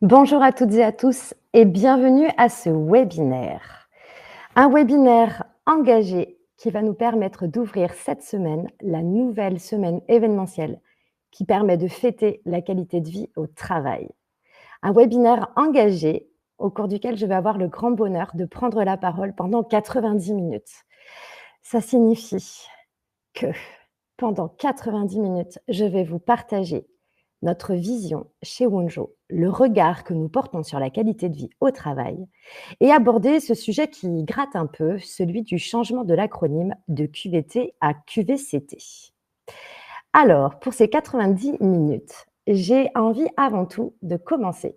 Bonjour à toutes et à tous et bienvenue à ce webinaire. Un webinaire engagé qui va nous permettre d'ouvrir cette semaine la nouvelle semaine événementielle qui permet de fêter la qualité de vie au travail. Un webinaire engagé au cours duquel je vais avoir le grand bonheur de prendre la parole pendant 90 minutes. Ça signifie que pendant 90 minutes, je vais vous partager notre vision chez Wonjo, le regard que nous portons sur la qualité de vie au travail et aborder ce sujet qui gratte un peu, celui du changement de l'acronyme de QVT à QVCT. Alors, pour ces 90 minutes, j'ai envie avant tout de commencer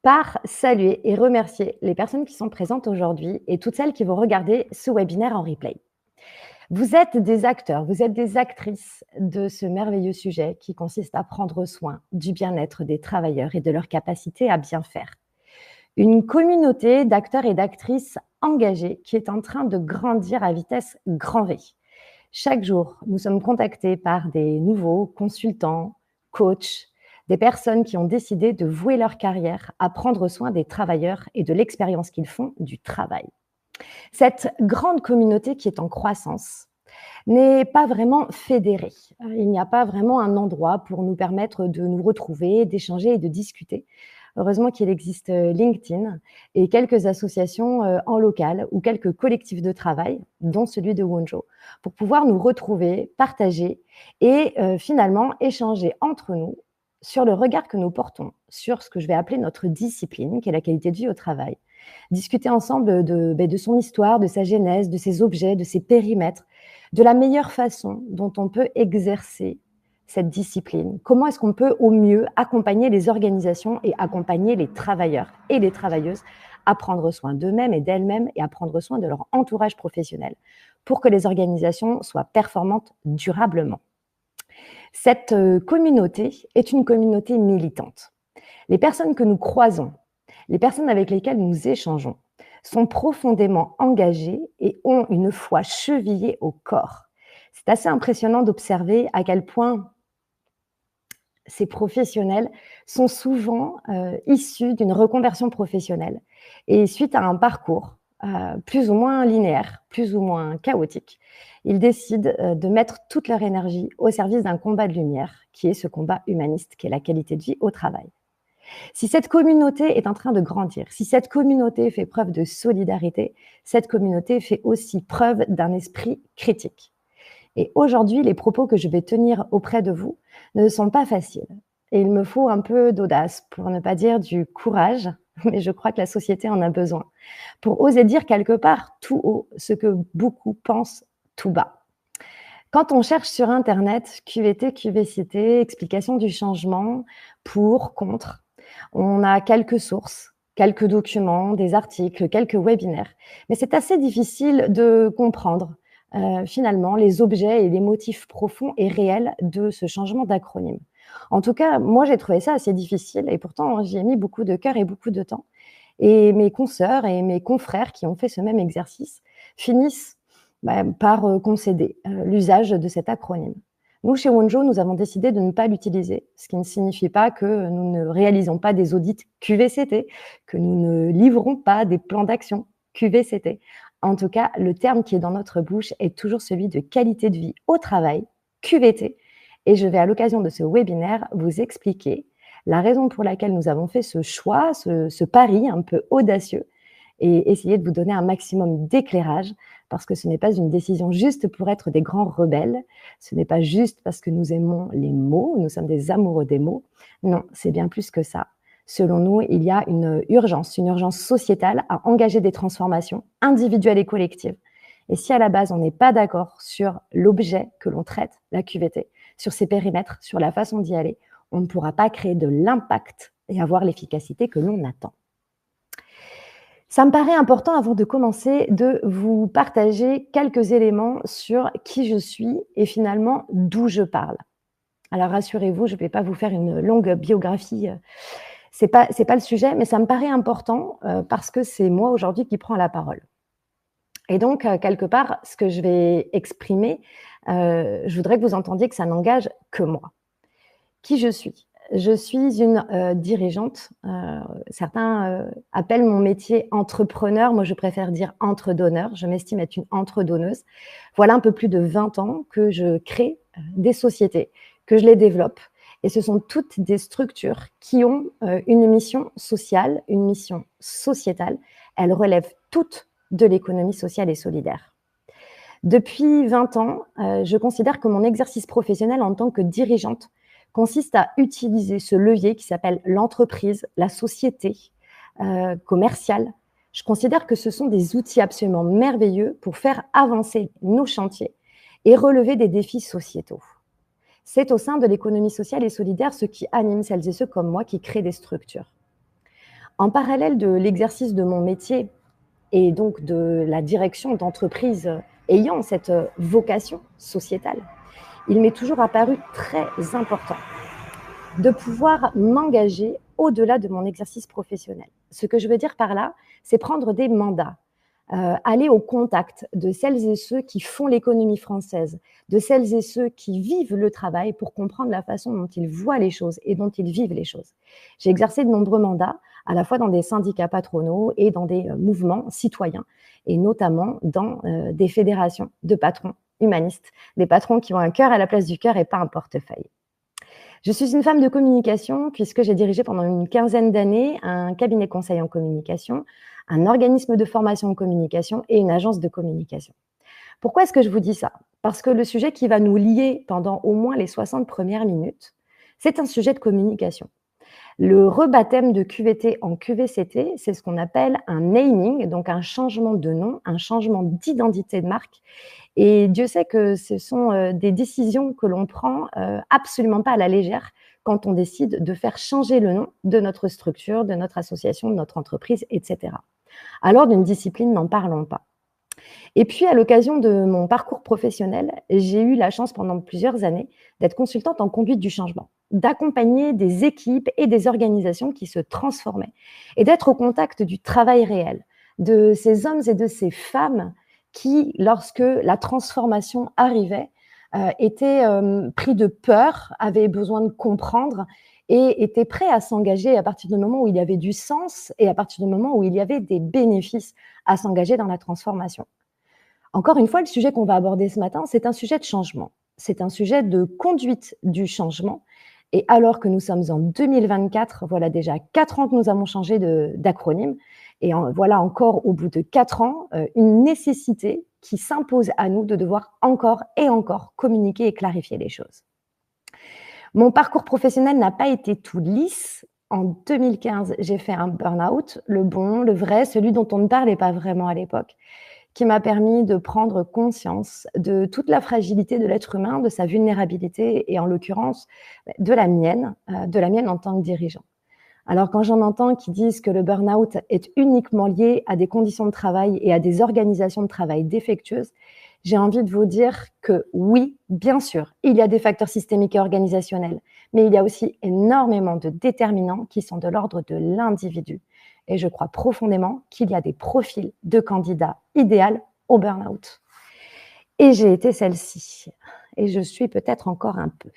par saluer et remercier les personnes qui sont présentes aujourd'hui et toutes celles qui vont regarder ce webinaire en replay. Vous êtes des acteurs, vous êtes des actrices de ce merveilleux sujet qui consiste à prendre soin du bien-être des travailleurs et de leur capacité à bien faire. Une communauté d'acteurs et d'actrices engagés qui est en train de grandir à vitesse grand V. Chaque jour, nous sommes contactés par des nouveaux consultants, coachs, des personnes qui ont décidé de vouer leur carrière à prendre soin des travailleurs et de l'expérience qu'ils font du travail. Cette grande communauté qui est en croissance n'est pas vraiment fédérée. Il n'y a pas vraiment un endroit pour nous permettre de nous retrouver, d'échanger et de discuter. Heureusement qu'il existe LinkedIn et quelques associations en local ou quelques collectifs de travail, dont celui de Wonjo, pour pouvoir nous retrouver, partager et finalement échanger entre nous sur le regard que nous portons sur ce que je vais appeler notre discipline, qui est la qualité de vie au travail. Discuter ensemble de son histoire, de sa genèse, de ses objets, de ses périmètres, de la meilleure façon dont on peut exercer cette discipline. Comment est-ce qu'on peut au mieux accompagner les organisations et accompagner les travailleurs et les travailleuses à prendre soin d'eux-mêmes et d'elles-mêmes et à prendre soin de leur entourage professionnel pour que les organisations soient performantes durablement. Cette communauté est une communauté militante. Les personnes que nous croisons, les personnes avec lesquelles nous échangeons, sont profondément engagées et ont une foi chevillée au corps. C'est assez impressionnant d'observer à quel point ces professionnels sont souvent issus d'une reconversion professionnelle et suite à un parcours plus ou moins linéaire, plus ou moins chaotique, ils décident de mettre toute leur énergie au service d'un combat de lumière qui est ce combat humaniste, qui est la qualité de vie au travail. Si cette communauté est en train de grandir, si cette communauté fait preuve de solidarité, cette communauté fait aussi preuve d'un esprit critique. Et aujourd'hui, les propos que je vais tenir auprès de vous ne sont pas faciles. Et il me faut un peu d'audace, pour ne pas dire du courage, mais je crois que la société en a besoin, pour oser dire quelque part tout haut ce que beaucoup pensent tout bas. Quand on cherche sur Internet QVT, QVCT, explication du changement, pour, contre, on a quelques sources, quelques documents, des articles, quelques webinaires. Mais c'est assez difficile de comprendre finalement les objets et les motifs profonds et réels de ce changement d'acronyme. En tout cas, moi j'ai trouvé ça assez difficile et pourtant j'y ai mis beaucoup de cœur et beaucoup de temps. Et mes consoeurs et mes confrères qui ont fait ce même exercice finissent par concéder l'usage de cet acronyme. Nous, chez Wonjo, nous avons décidé de ne pas l'utiliser, ce qui ne signifie pas que nous ne réalisons pas des audits QVCT, que nous ne livrons pas des plans d'action QVCT. En tout cas, le terme qui est dans notre bouche est toujours celui de qualité de vie au travail, QVT. Et je vais, à l'occasion de ce webinaire, vous expliquer la raison pour laquelle nous avons fait ce choix, ce pari un peu audacieux, et essayer de vous donner un maximum d'éclairage, parce que ce n'est pas une décision juste pour être des grands rebelles, ce n'est pas juste parce que nous aimons les mots, nous sommes des amoureux des mots. Non, c'est bien plus que ça. Selon nous, il y a une urgence sociétale à engager des transformations individuelles et collectives. Et si à la base, on n'est pas d'accord sur l'objet que l'on traite, la QVT, sur ses périmètres, sur la façon d'y aller, on ne pourra pas créer de l'impact et avoir l'efficacité que l'on attend. Ça me paraît important, avant de commencer, de vous partager quelques éléments sur qui je suis et finalement d'où je parle. Alors rassurez-vous, je ne vais pas vous faire une longue biographie, c'est pas le sujet, mais ça me paraît important parce que c'est moi aujourd'hui qui prends la parole. Et donc, quelque part, ce que je vais exprimer, je voudrais que vous entendiez que ça n'engage que moi. Qui je suis ? Je suis une, dirigeante, certains, appellent mon métier entrepreneur. Moi, je préfère dire entre-donneur. Je m'estime être une entre-donneuse. Voilà un peu plus de 20 ans que je crée, des sociétés, que je les développe et ce sont toutes des structures qui ont, une mission sociale, une mission sociétale. Elles relèvent toutes de l'économie sociale et solidaire. Depuis 20 ans, je considère que mon exercice professionnel en tant que dirigeante consiste à utiliser ce levier qui s'appelle l'entreprise, la société, commerciale. Je considère que ce sont des outils absolument merveilleux pour faire avancer nos chantiers et relever des défis sociétaux. C'est au sein de l'économie sociale et solidaire ce qui anime celles et ceux comme moi qui créent des structures. En parallèle de l'exercice de mon métier et donc de la direction d'entreprises ayant cette vocation sociétale, il m'est toujours apparu très important de pouvoir m'engager au-delà de mon exercice professionnel. Ce que je veux dire par là, c'est prendre des mandats, aller au contact de celles et ceux qui font l'économie française, de celles et ceux qui vivent le travail pour comprendre la façon dont ils voient les choses et dont ils vivent les choses. J'ai exercé de nombreux mandats, à la fois dans des syndicats patronaux et dans des mouvements citoyens, et notamment dans des fédérations de patrons humanistes, des patrons qui ont un cœur à la place du cœur et pas un portefeuille. Je suis une femme de communication puisque j'ai dirigé pendant une quinzaine d'années un cabinet conseil en communication, un organisme de formation en communication et une agence de communication. Pourquoi est-ce que je vous dis ça? Parce que le sujet qui va nous lier pendant au moins les 60 premières minutes, c'est un sujet de communication. Le rebaptême de QVT en QVCT, c'est ce qu'on appelle un naming, donc un changement de nom, un changement d'identité de marque. Et Dieu sait que ce sont des décisions que l'on prend absolument pas à la légère quand on décide de faire changer le nom de notre structure, de notre association, de notre entreprise, etc. Alors d'une discipline, n'en parlons pas. Et puis, à l'occasion de mon parcours professionnel, j'ai eu la chance pendant plusieurs années d'être consultante en conduite du changement, d'accompagner des équipes et des organisations qui se transformaient et d'être au contact du travail réel, de ces hommes et de ces femmes qui, lorsque la transformation arrivait, étaient pris de peur, avaient besoin de comprendre et étaient prêts à s'engager à partir du moment où il y avait du sens et à partir du moment où il y avait des bénéfices à s'engager dans la transformation. Encore une fois, le sujet qu'on va aborder ce matin, c'est un sujet de changement. C'est un sujet de conduite du changement. Et alors que nous sommes en 2024, voilà déjà 4 ans que nous avons changé d'acronyme. Et voilà encore, au bout de 4 ans, une nécessité qui s'impose à nous de devoir encore et encore communiquer et clarifier les choses. Mon parcours professionnel n'a pas été tout lisse. En 2015, j'ai fait un burn-out, le bon, le vrai, celui dont on ne parlait pas vraiment à l'époque, qui m'a permis de prendre conscience de toute la fragilité de l'être humain, de sa vulnérabilité et en l'occurrence de la mienne en tant que dirigeant. Alors quand j'en entends qui disent que le burn-out est uniquement lié à des conditions de travail et à des organisations de travail défectueuses, j'ai envie de vous dire que oui, bien sûr, il y a des facteurs systémiques et organisationnels, mais il y a aussi énormément de déterminants qui sont de l'ordre de l'individu. Et je crois profondément qu'il y a des profils de candidats idéaux au burn-out. Et j'ai été celle-ci. Et je suis peut-être encore un peu.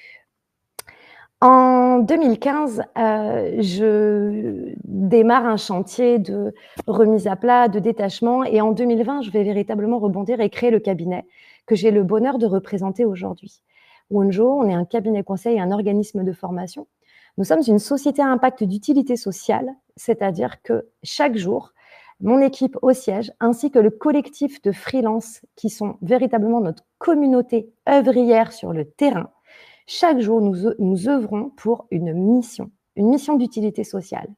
En 2015, je démarre un chantier de remise à plat, de détachement et en 2020, je vais véritablement rebondir et créer le cabinet que j'ai le bonheur de représenter aujourd'hui. Wonjo, on est un cabinet conseil et un organisme de formation. Nous sommes une société à impact d'utilité sociale, c'est-à-dire que chaque jour, mon équipe au siège ainsi que le collectif de freelance qui sont véritablement notre communauté œuvrière sur le terrain, chaque jour, nous œuvrons pour une mission d'utilité sociale.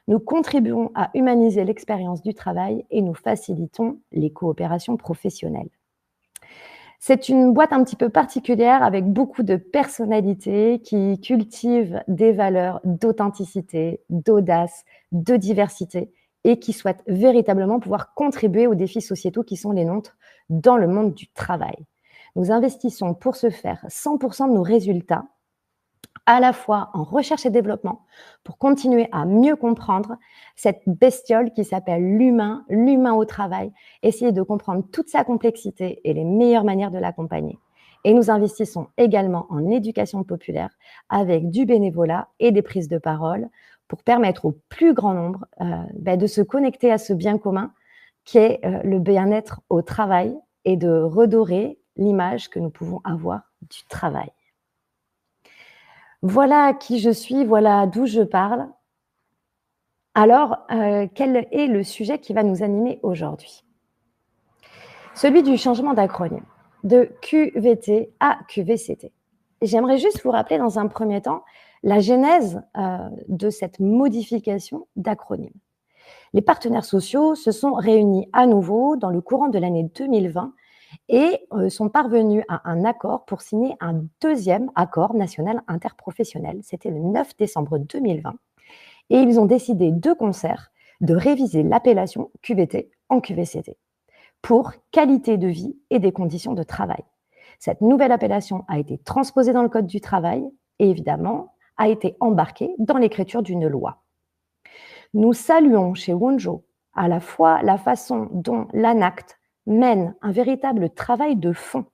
Nous contribuons à humaniser l'expérience du travail et nous facilitons les coopérations professionnelles. C'est une boîte un petit peu particulière avec beaucoup de personnalités qui cultivent des valeurs d'authenticité, d'audace, de diversité et qui souhaitent véritablement pouvoir contribuer aux défis sociétaux qui sont les nôtres dans le monde du travail. Nous investissons pour ce faire 100% de nos résultats, à la fois en recherche et développement, pour continuer à mieux comprendre cette bestiole qui s'appelle l'humain au travail, essayer de comprendre toute sa complexité et les meilleures manières de l'accompagner. Et nous investissons également en éducation populaire avec du bénévolat et des prises de parole pour permettre au plus grand nombre de se connecter à ce bien commun qui est le bien-être au travail et de redorer l'image que nous pouvons avoir du travail. Voilà qui je suis, voilà d'où je parle. Alors, quel est le sujet qui va nous animer aujourd'hui? Celui du changement d'acronyme, de QVT à QVCT. J'aimerais juste vous rappeler dans un premier temps la genèse de cette modification d'acronyme. Les partenaires sociaux se sont réunis à nouveau dans le courant de l'année 2020 et sont parvenus à un accord pour signer un deuxième accord national interprofessionnel. C'était le 9 décembre 2020. Et ils ont décidé de concert de réviser l'appellation QVT en QVCT pour qualité de vie et des conditions de travail. Cette nouvelle appellation a été transposée dans le Code du travail et évidemment a été embarquée dans l'écriture d'une loi. Nous saluons chez Wonjo à la fois la façon dont l'ANACT mène un véritable travail de fond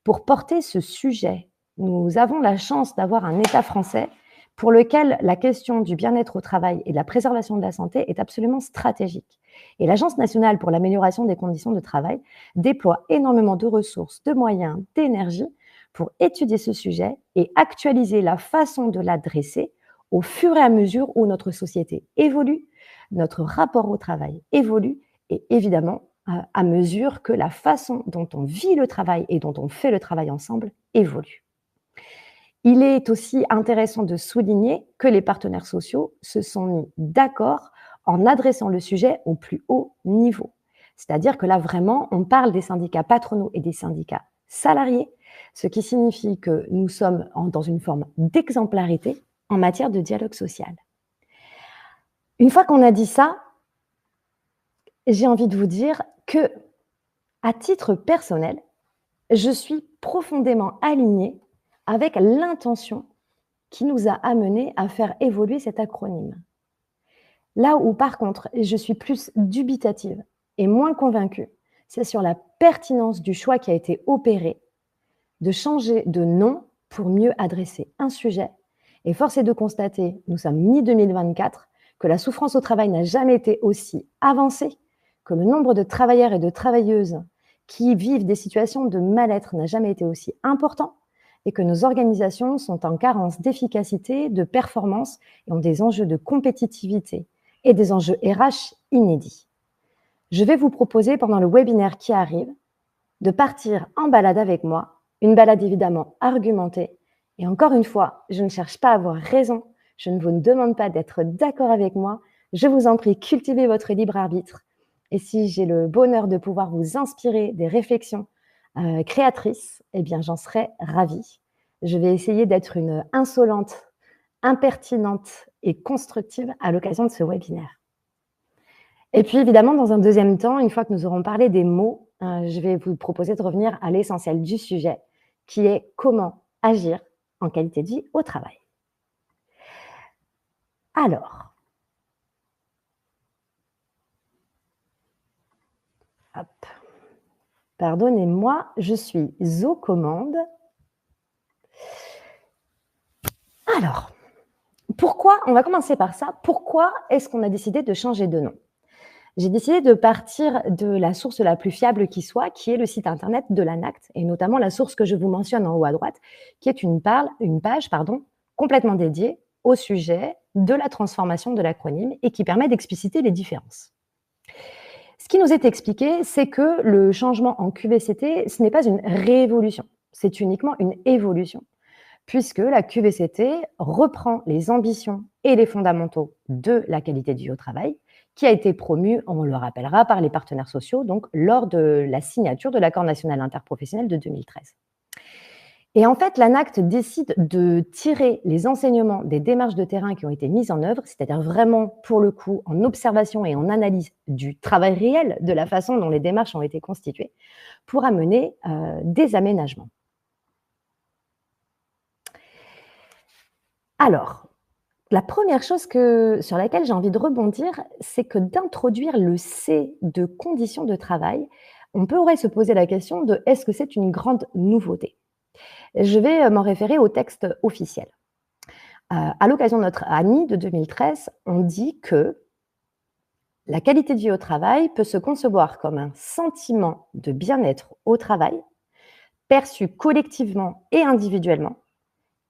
pour porter ce sujet. Nous avons la chance d'avoir un État français pour lequel la question du bien-être au travail et de la préservation de la santé est absolument stratégique. Et l'Agence nationale pour l'amélioration des conditions de travail déploie énormément de ressources, de moyens, d'énergie pour étudier ce sujet et actualiser la façon de l'adresser au fur et à mesure où notre société évolue, notre rapport au travail évolue et évidemment à mesure que la façon dont on vit le travail et dont on fait le travail ensemble évolue. Il est aussi intéressant de souligner que les partenaires sociaux se sont mis d'accord en adressant le sujet au plus haut niveau. C'est-à-dire que là, vraiment, on parle des syndicats patronaux et des syndicats salariés, ce qui signifie que nous sommes dans une forme d'exemplarité en matière de dialogue social. Une fois qu'on a dit ça, j'ai envie de vous dire que, à titre personnel, je suis profondément alignée avec l'intention qui nous a amenés à faire évoluer cet acronyme. Là où, par contre, je suis plus dubitative et moins convaincue, c'est sur la pertinence du choix qui a été opéré de changer de nom pour mieux adresser un sujet. Et force est de constater, nous sommes mi-2024, que la souffrance au travail n'a jamais été aussi avancée, que le nombre de travailleurs et de travailleuses qui vivent des situations de mal-être n'a jamais été aussi important et que nos organisations sont en carence d'efficacité, de performance et ont des enjeux de compétitivité et des enjeux RH inédits. Je vais vous proposer pendant le webinaire qui arrive de partir en balade avec moi, une balade évidemment argumentée. Et encore une fois, je ne cherche pas à avoir raison, je ne vous demande pas d'être d'accord avec moi, je vous en prie, cultivez votre libre arbitre. Et si j'ai le bonheur de pouvoir vous inspirer des réflexions créatrices, eh bien j'en serais ravie. Je vais essayer d'être une insolente, impertinente et constructive à l'occasion de ce webinaire. Et puis évidemment, dans un deuxième temps, une fois que nous aurons parlé des mots, je vais vous proposer de revenir à l'essentiel du sujet, qui est comment agir en qualité de vie au travail. Alors, hop, pardonnez-moi, je suis aux commandes. Alors, pourquoi, on va commencer par ça, pourquoi est-ce qu'on a décidé de changer de nom? J'ai décidé de partir de la source la plus fiable qui soit, qui est le site internet de l'ANACT, et notamment la source que je vous mentionne en haut à droite, qui est une page complètement dédiée au sujet de la transformation de l'acronyme et qui permet d'expliciter les différences. Ce qui nous est expliqué, c'est que le changement en QVCT, ce n'est pas une révolution, c'est uniquement une évolution, puisque la QVCT reprend les ambitions et les fondamentaux de la qualité de vie au travail, qui a été promue, on le rappellera, par les partenaires sociaux, donc lors de la signature de l'accord national interprofessionnel de 2013. Et en fait, l'ANACT décide de tirer les enseignements des démarches de terrain qui ont été mises en œuvre, c'est-à-dire vraiment, pour le coup, en observation et en analyse du travail réel, de la façon dont les démarches ont été constituées, pour amener des aménagements. Alors, la première chose sur laquelle j'ai envie de rebondir, c'est que d'introduire le C de conditions de travail, on pourrait se poser la question de est-ce que c'est une grande nouveauté? Je vais m'en référer au texte officiel. À l'occasion de notre ANI de 2013, on dit que la qualité de vie au travail peut se concevoir comme un sentiment de bien-être au travail, perçu collectivement et individuellement,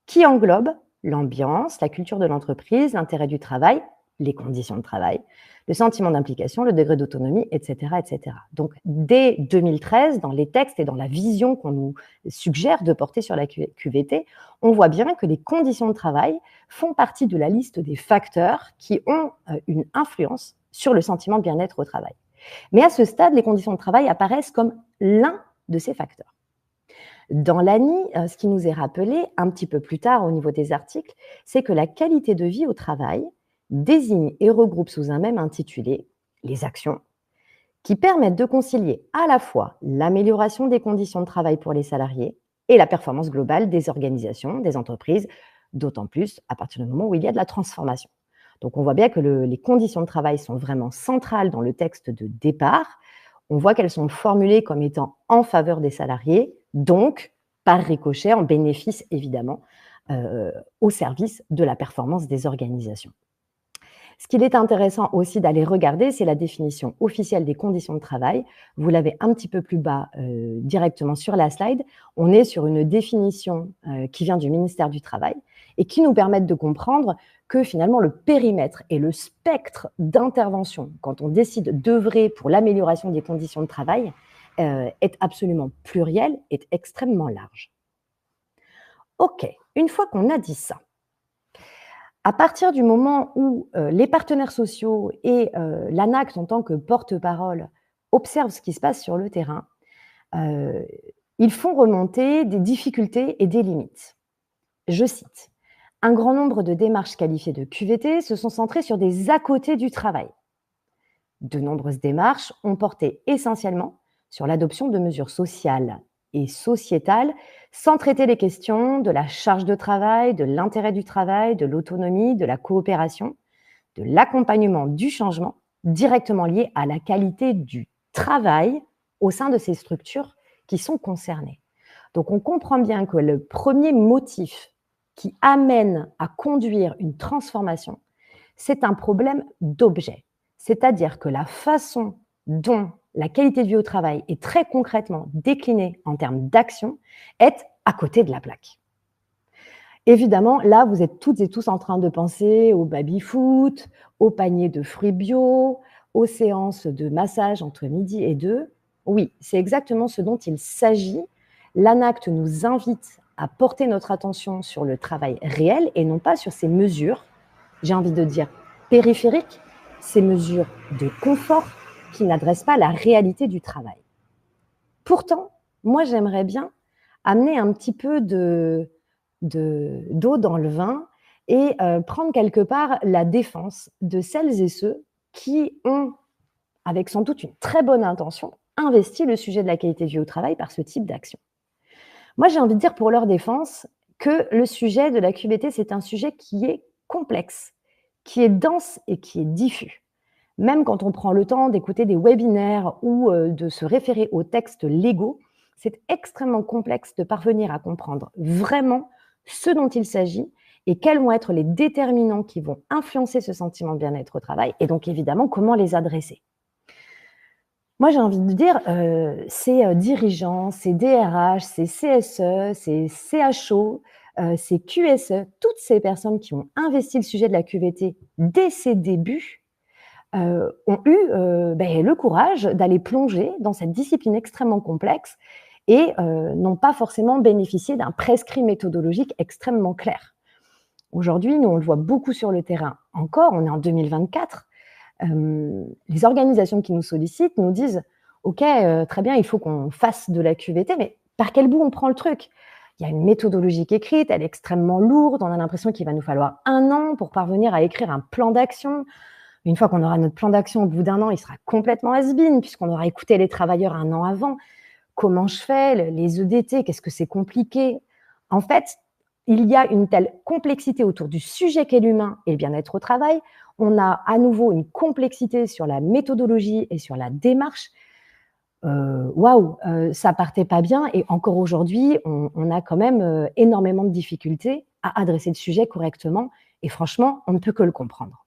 qui englobe l'ambiance, la culture de l'entreprise, l'intérêt du travail, les conditions de travail, le sentiment d'implication, le degré d'autonomie, etc., etc. Donc, dès 2013, dans les textes et dans la vision qu'on nous suggère de porter sur la QVT, on voit bien que les conditions de travail font partie de la liste des facteurs qui ont une influence sur le sentiment de bien-être au travail. Mais à ce stade, les conditions de travail apparaissent comme l'un de ces facteurs. Dans l'ANI, ce qui nous est rappelé un petit peu plus tard au niveau des articles, c'est que la qualité de vie au travail désigne et regroupe sous un même intitulé les actions qui permettent de concilier à la fois l'amélioration des conditions de travail pour les salariés et la performance globale des organisations, des entreprises, d'autant plus à partir du moment où il y a de la transformation. Donc on voit bien que les conditions de travail sont vraiment centrales dans le texte de départ. On voit qu'elles sont formulées comme étant en faveur des salariés, donc par ricochet, en bénéfice évidemment au service de la performance des organisations. Ce qu'il est intéressant aussi d'aller regarder, c'est la définition officielle des conditions de travail. Vous l'avez un petit peu plus bas directement sur la slide. On est sur une définition qui vient du ministère du Travail et qui nous permet de comprendre que finalement le périmètre et le spectre d'intervention, quand on décide d'œuvrer pour l'amélioration des conditions de travail, est absolument pluriel, est extrêmement large. OK, une fois qu'on a dit ça, à partir du moment où les partenaires sociaux et l'ANACT en tant que porte-parole observent ce qui se passe sur le terrain, ils font remonter des difficultés et des limites. Je cite, « Un grand nombre de démarches qualifiées de QVT se sont centrées sur des à-côtés du travail. De nombreuses démarches ont porté essentiellement sur l'adoption de mesures sociales et sociétales sans traiter les questions de la charge de travail, de l'intérêt du travail, de l'autonomie, de la coopération, de l'accompagnement du changement directement lié à la qualité du travail au sein de ces structures qui sont concernées. » Donc on comprend bien que le premier motif qui amène à conduire une transformation, c'est un problème d'objet. C'est-à-dire que la façon dont la qualité de vie au travail est très concrètement déclinée en termes d'action est à côté de la plaque. Évidemment, là, vous êtes toutes et tous en train de penser au baby-foot, au panier de fruits bio, aux séances de massage entre midi et 2. Oui, c'est exactement ce dont il s'agit. L'ANACT nous invite à porter notre attention sur le travail réel et non pas sur ces mesures, j'ai envie de dire périphériques, ces mesures de confort qui n'adressent pas la réalité du travail. Pourtant, moi, j'aimerais bien amener un petit peu d'eau dans le vin et prendre quelque part la défense de celles et ceux qui ont, avec sans doute une très bonne intention, investi le sujet de la qualité de vie au travail par ce type d'action. Moi, j'ai envie de dire pour leur défense que le sujet de la QVT, c'est un sujet qui est complexe, qui est dense et qui est diffus. Même quand on prend le temps d'écouter des webinaires ou de se référer aux textes légaux, c'est extrêmement complexe de parvenir à comprendre vraiment ce dont il s'agit et quels vont être les déterminants qui vont influencer ce sentiment de bien-être au travail et donc évidemment comment les adresser. Moi, j'ai envie de dire, ces dirigeants, ces DRH, ces CSE, ces CHO, ces QSE, toutes ces personnes qui ont investi le sujet de la QVT dès ses débuts, ont eu le courage d'aller plonger dans cette discipline extrêmement complexe et n'ont pas forcément bénéficié d'un prescrit méthodologique extrêmement clair. Aujourd'hui, nous, on le voit beaucoup sur le terrain. Encore, on est en 2024. Les organisations qui nous sollicitent nous disent « Ok, très bien, il faut qu'on fasse de la QVT, mais par quel bout on prend le truc ?» Il y a une méthodologie qui est écrite, elle est extrêmement lourde, on a l'impression qu'il va nous falloir 1 an pour parvenir à écrire un plan d'action. Une fois qu'on aura notre plan d'action au bout d'1 an, il sera complètement has-been puisqu'on aura écouté les travailleurs 1 an avant. Comment je fais? Les EDT, qu'est-ce que c'est compliqué? En fait, il y a une telle complexité autour du sujet qu'est l'humain et le bien-être au travail. On a à nouveau une complexité sur la méthodologie et sur la démarche. waouh, ça partait pas bien et encore aujourd'hui, on a quand même, énormément de difficultés à adresser le sujet correctement et franchement, on ne peut que le comprendre.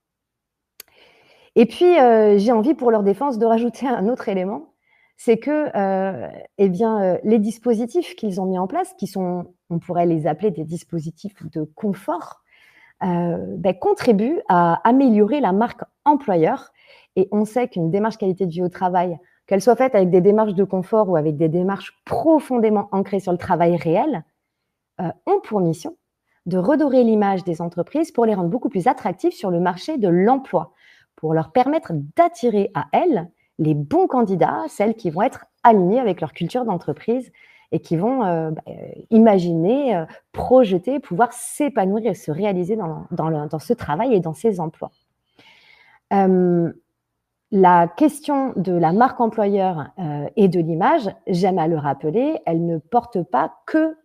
Et puis, j'ai envie pour leur défense de rajouter un autre élément, c'est que, eh bien, les dispositifs qu'ils ont mis en place, qui sont on pourrait les appeler des dispositifs de confort, contribuent à améliorer la marque employeur et on sait qu'une démarche qualité de vie au travail, qu'elle soit faite avec des démarches de confort ou avec des démarches profondément ancrées sur le travail réel, ont pour mission de redorer l'image des entreprises pour les rendre beaucoup plus attractives sur le marché de l'emploi, pour leur permettre d'attirer à elles les bons candidats, celles qui vont être alignées avec leur culture d'entreprise et qui vont imaginer, projeter, pouvoir s'épanouir et se réaliser dans ce travail et dans ces emplois. La question de la marque employeur et de l'image, j'aime à le rappeler, elle ne porte pas que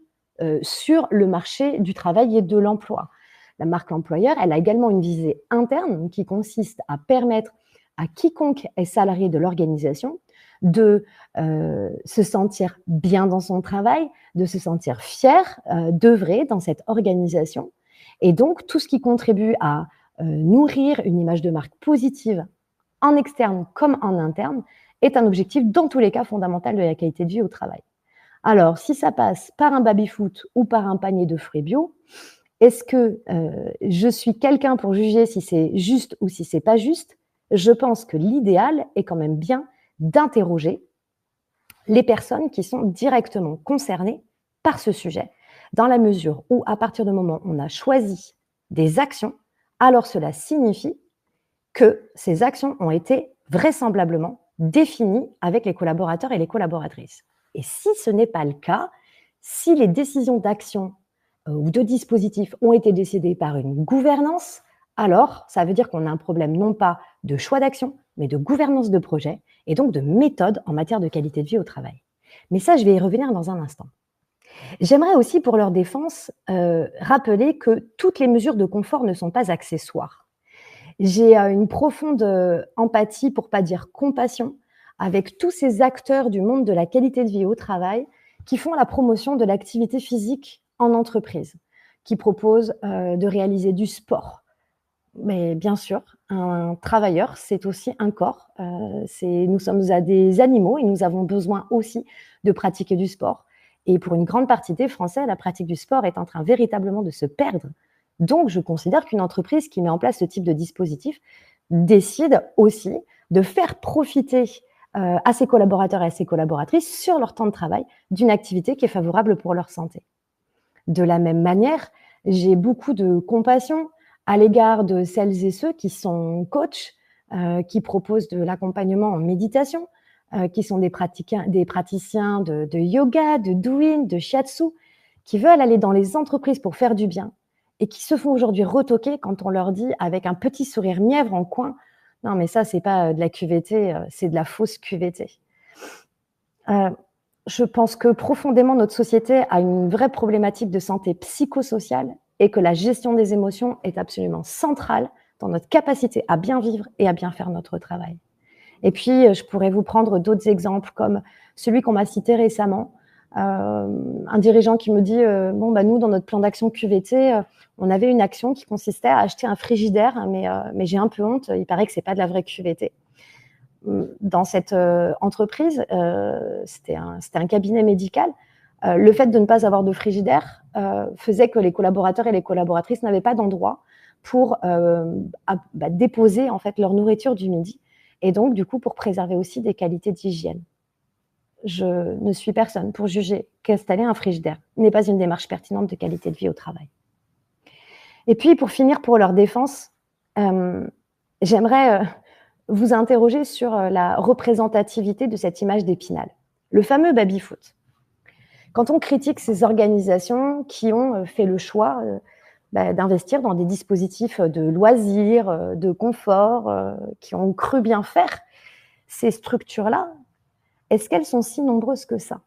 sur le marché du travail et de l'emploi. La marque employeur, elle a également une visée interne qui consiste à permettre à quiconque est salarié de l'organisation de se sentir bien dans son travail, de se sentir fier d'œuvrer dans cette organisation. Et donc, tout ce qui contribue à nourrir une image de marque positive en externe comme en interne est un objectif, dans tous les cas, fondamental de la qualité de vie au travail. Alors, si ça passe par un baby-foot ou par un panier de fruits bio, est-ce que je suis quelqu'un pour juger si c'est juste ou si c'est pas juste? Je pense que l'idéal est quand même bien d'interroger les personnes qui sont directement concernées par ce sujet, dans la mesure où, à partir du moment où on a choisi des actions, alors cela signifie que ces actions ont été vraisemblablement définies avec les collaborateurs et les collaboratrices. Et si ce n'est pas le cas, si les décisions d'action ou de dispositifs ont été décidées par une gouvernance, alors ça veut dire qu'on a un problème non pas de choix d'action, mais de gouvernance de projet et donc de méthode en matière de qualité de vie au travail. Mais ça, je vais y revenir dans un instant. J'aimerais aussi, pour leur défense, rappeler que toutes les mesures de confort ne sont pas accessoires. J'ai une profonde empathie, pour pas dire compassion, avec tous ces acteurs du monde de la qualité de vie au travail qui font la promotion de l'activité physique en entreprise, qui proposent de réaliser du sport. Mais bien sûr, un travailleur, c'est aussi un corps. Nous sommes des animaux et nous avons besoin aussi de pratiquer du sport. Et pour une grande partie des Français, la pratique du sport est en train véritablement de se perdre. Donc, je considère qu'une entreprise qui met en place ce type de dispositif décide aussi de faire profiter à ses collaborateurs et à ses collaboratrices sur leur temps de travail d'une activité qui est favorable pour leur santé. De la même manière, j'ai beaucoup de compassion à l'égard de celles et ceux qui sont coachs, qui proposent de l'accompagnement en méditation, qui sont des praticiens de yoga, de douyin, de shiatsu, qui veulent aller dans les entreprises pour faire du bien et qui se font aujourd'hui retoquer quand on leur dit avec un petit sourire mièvre en coin: «Non mais ça c'est pas de la QVT, c'est de la fausse QVT». Je pense que profondément notre société a une vraie problématique de santé psychosociale et que la gestion des émotions est absolument centrale dans notre capacité à bien vivre et à bien faire notre travail. Et puis, je pourrais vous prendre d'autres exemples comme celui qu'on m'a cité récemment, un dirigeant qui me dit: «Bon, bah, nous, dans notre plan d'action QVT, on avait une action qui consistait à acheter un frigidaire, mais j'ai un peu honte, il paraît que c'est pas de la vraie QVT». Dans cette entreprise, c'était un cabinet médical. Le fait de ne pas avoir de frigidaire faisait que les collaborateurs et les collaboratrices n'avaient pas d'endroit pour déposer en fait leur nourriture du midi et donc du coup pour préserver aussi des qualités d'hygiène. Je ne suis personne pour juger qu'installer un frigidaire n'est pas une démarche pertinente de qualité de vie au travail. Et puis pour finir, pour leur défense, j'aimerais vous interroger sur la représentativité de cette image d'Épinal, le fameux baby-foot. Quand on critique ces organisations qui ont fait le choix d'investir dans des dispositifs de loisirs, de confort, qui ont cru bien faire, ces structures-là, est-ce qu'elles sont si nombreuses que ça?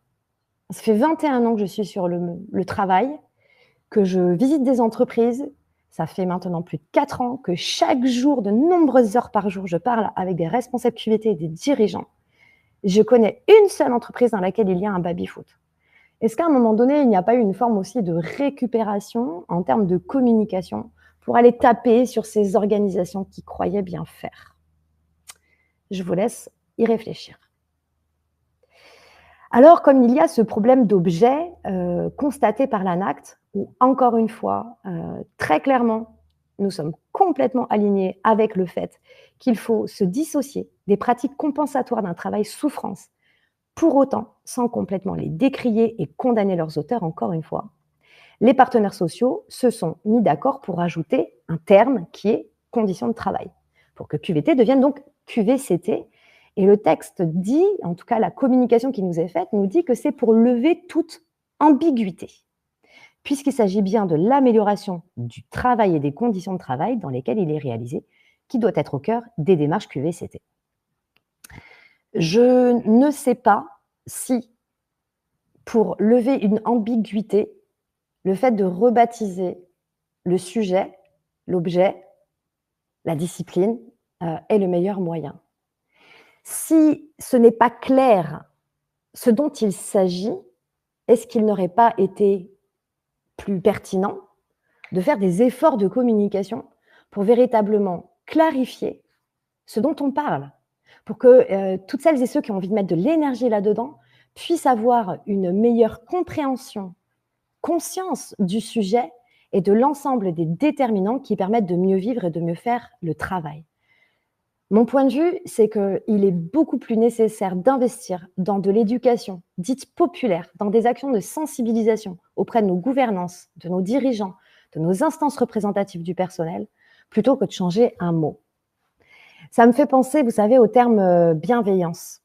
Ça fait 21 ans que je suis sur le travail, que je visite des entreprises. Ça fait maintenant plus de 4 ans que chaque jour, de nombreuses heures par jour, je parle avec des responsables QVT et des dirigeants. Je connais une seule entreprise dans laquelle il y a un baby-foot. Est-ce qu'à un moment donné, il n'y a pas eu une forme aussi de récupération en termes de communication pour aller taper sur ces organisations qui croyaient bien faire? Je vous laisse y réfléchir. Alors, comme il y a ce problème d'objet constaté par l'ANACT, où encore une fois, très clairement, nous sommes complètement alignés avec le fait qu'il faut se dissocier des pratiques compensatoires d'un travail souffrance, pour autant, sans complètement les décrier et condamner leurs auteurs, encore une fois, les partenaires sociaux se sont mis d'accord pour ajouter un terme qui est conditions de travail, pour que QVT devienne donc QVCT. Et le texte dit, en tout cas la communication qui nous est faite, nous dit que c'est pour lever toute ambiguïté, puisqu'il s'agit bien de l'amélioration du travail et des conditions de travail dans lesquelles il est réalisé, qui doit être au cœur des démarches QVCT. Je ne sais pas si, pour lever une ambiguïté, le fait de rebaptiser le sujet, l'objet, la discipline, est le meilleur moyen. Si ce n'est pas clair ce dont il s'agit, est-ce qu'il n'aurait pas été plus pertinent de faire des efforts de communication pour véritablement clarifier ce dont on parle, pour que toutes celles et ceux qui ont envie de mettre de l'énergie là-dedans puissent avoir une meilleure compréhension, conscience du sujet et de l'ensemble des déterminants qui permettent de mieux vivre et de mieux faire le travail. Mon point de vue, c'est qu'il est beaucoup plus nécessaire d'investir dans de l'éducation dite populaire, dans des actions de sensibilisation auprès de nos gouvernances, de nos dirigeants, de nos instances représentatives du personnel, plutôt que de changer un mot. Ça me fait penser, vous savez, au terme bienveillance,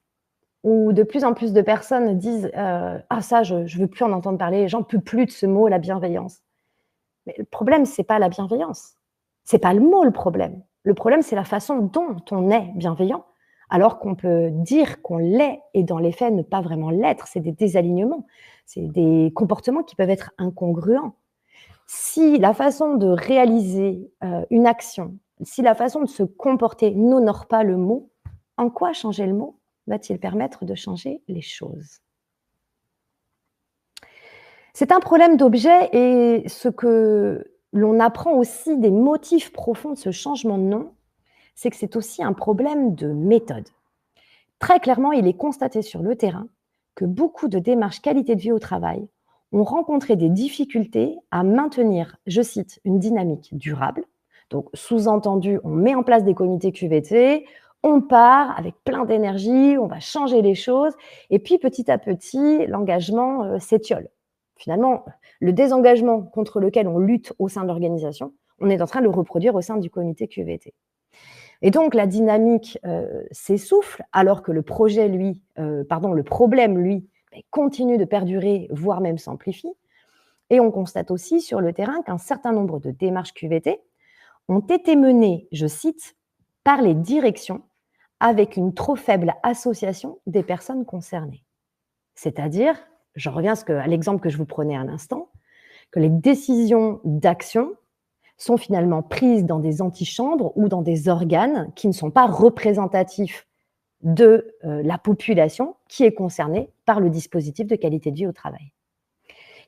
où de plus en plus de personnes disent ah ça, je ne veux plus en entendre parler, j'en peux plus de ce mot, la bienveillance. Mais le problème, c'est pas la bienveillance, c'est pas le mot le problème. Le problème, c'est la façon dont on est bienveillant, alors qu'on peut dire qu'on l'est et dans les faits ne pas vraiment l'être. C'est des désalignements, c'est des comportements qui peuvent être incongruents. Si la façon de réaliser une action, si la façon de se comporter n'honore pas le mot, en quoi changer le mot va-t-il permettre de changer les choses? C'est un problème d'objet et ce que l'on apprend aussi des motifs profonds de ce changement de nom, c'est que c'est aussi un problème de méthode. Très clairement, il est constaté sur le terrain que beaucoup de démarches qualité de vie au travail ont rencontré des difficultés à maintenir, je cite, une dynamique durable. Donc, sous-entendu, on met en place des comités QVT, on part avec plein d'énergie, on va changer les choses, et puis petit à petit, l'engagement s'étiole. Finalement, le désengagement contre lequel on lutte au sein de l'organisation, on est en train de le reproduire au sein du comité QVT. Et donc la dynamique s'essouffle alors que le problème, lui, continue de perdurer, voire même s'amplifie. Et on constate aussi sur le terrain qu'un certain nombre de démarches QVT ont été menées, je cite, par les directions avec une trop faible association des personnes concernées. C'est-à-dire, je reviens à l'exemple que je vous prenais à l'instant, que les décisions d'action sont finalement prises dans des antichambres ou dans des organes qui ne sont pas représentatifs de la population qui est concernée par le dispositif de qualité de vie au travail.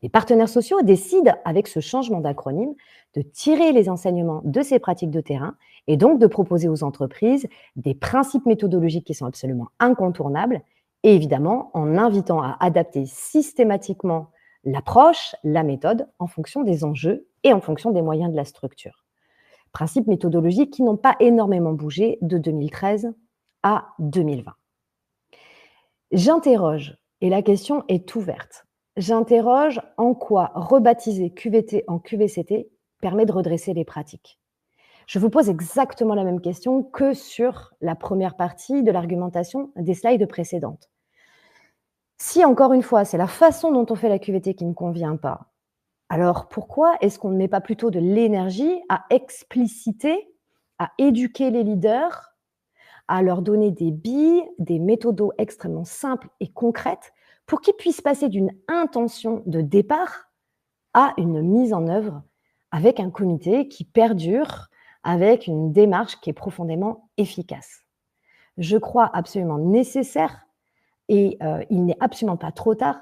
Les partenaires sociaux décident, avec ce changement d'acronyme, de tirer les enseignements de ces pratiques de terrain et donc de proposer aux entreprises des principes méthodologiques qui sont absolument incontournables et évidemment en invitant à adapter systématiquement l'approche, la méthode en fonction des enjeux et en fonction des moyens de la structure. Principes méthodologiques qui n'ont pas énormément bougé de 2013 à 2020. J'interroge, et la question est ouverte, j'interroge en quoi rebaptiser QVT en QVCT permet de redresser les pratiques. Je vous pose exactement la même question que sur la première partie de l'argumentation des slides précédentes. Si, encore une fois, c'est la façon dont on fait la QVT qui ne convient pas, alors pourquoi est-ce qu'on ne met pas plutôt de l'énergie à expliciter, à éduquer les leaders, à leur donner des billes, des méthodos extrêmement simples et concrètes pour qu'ils puissent passer d'une intention de départ à une mise en œuvre avec un comité qui perdure, avec une démarche qui est profondément efficace. Je crois absolument nécessaire et il n'est absolument pas trop tard,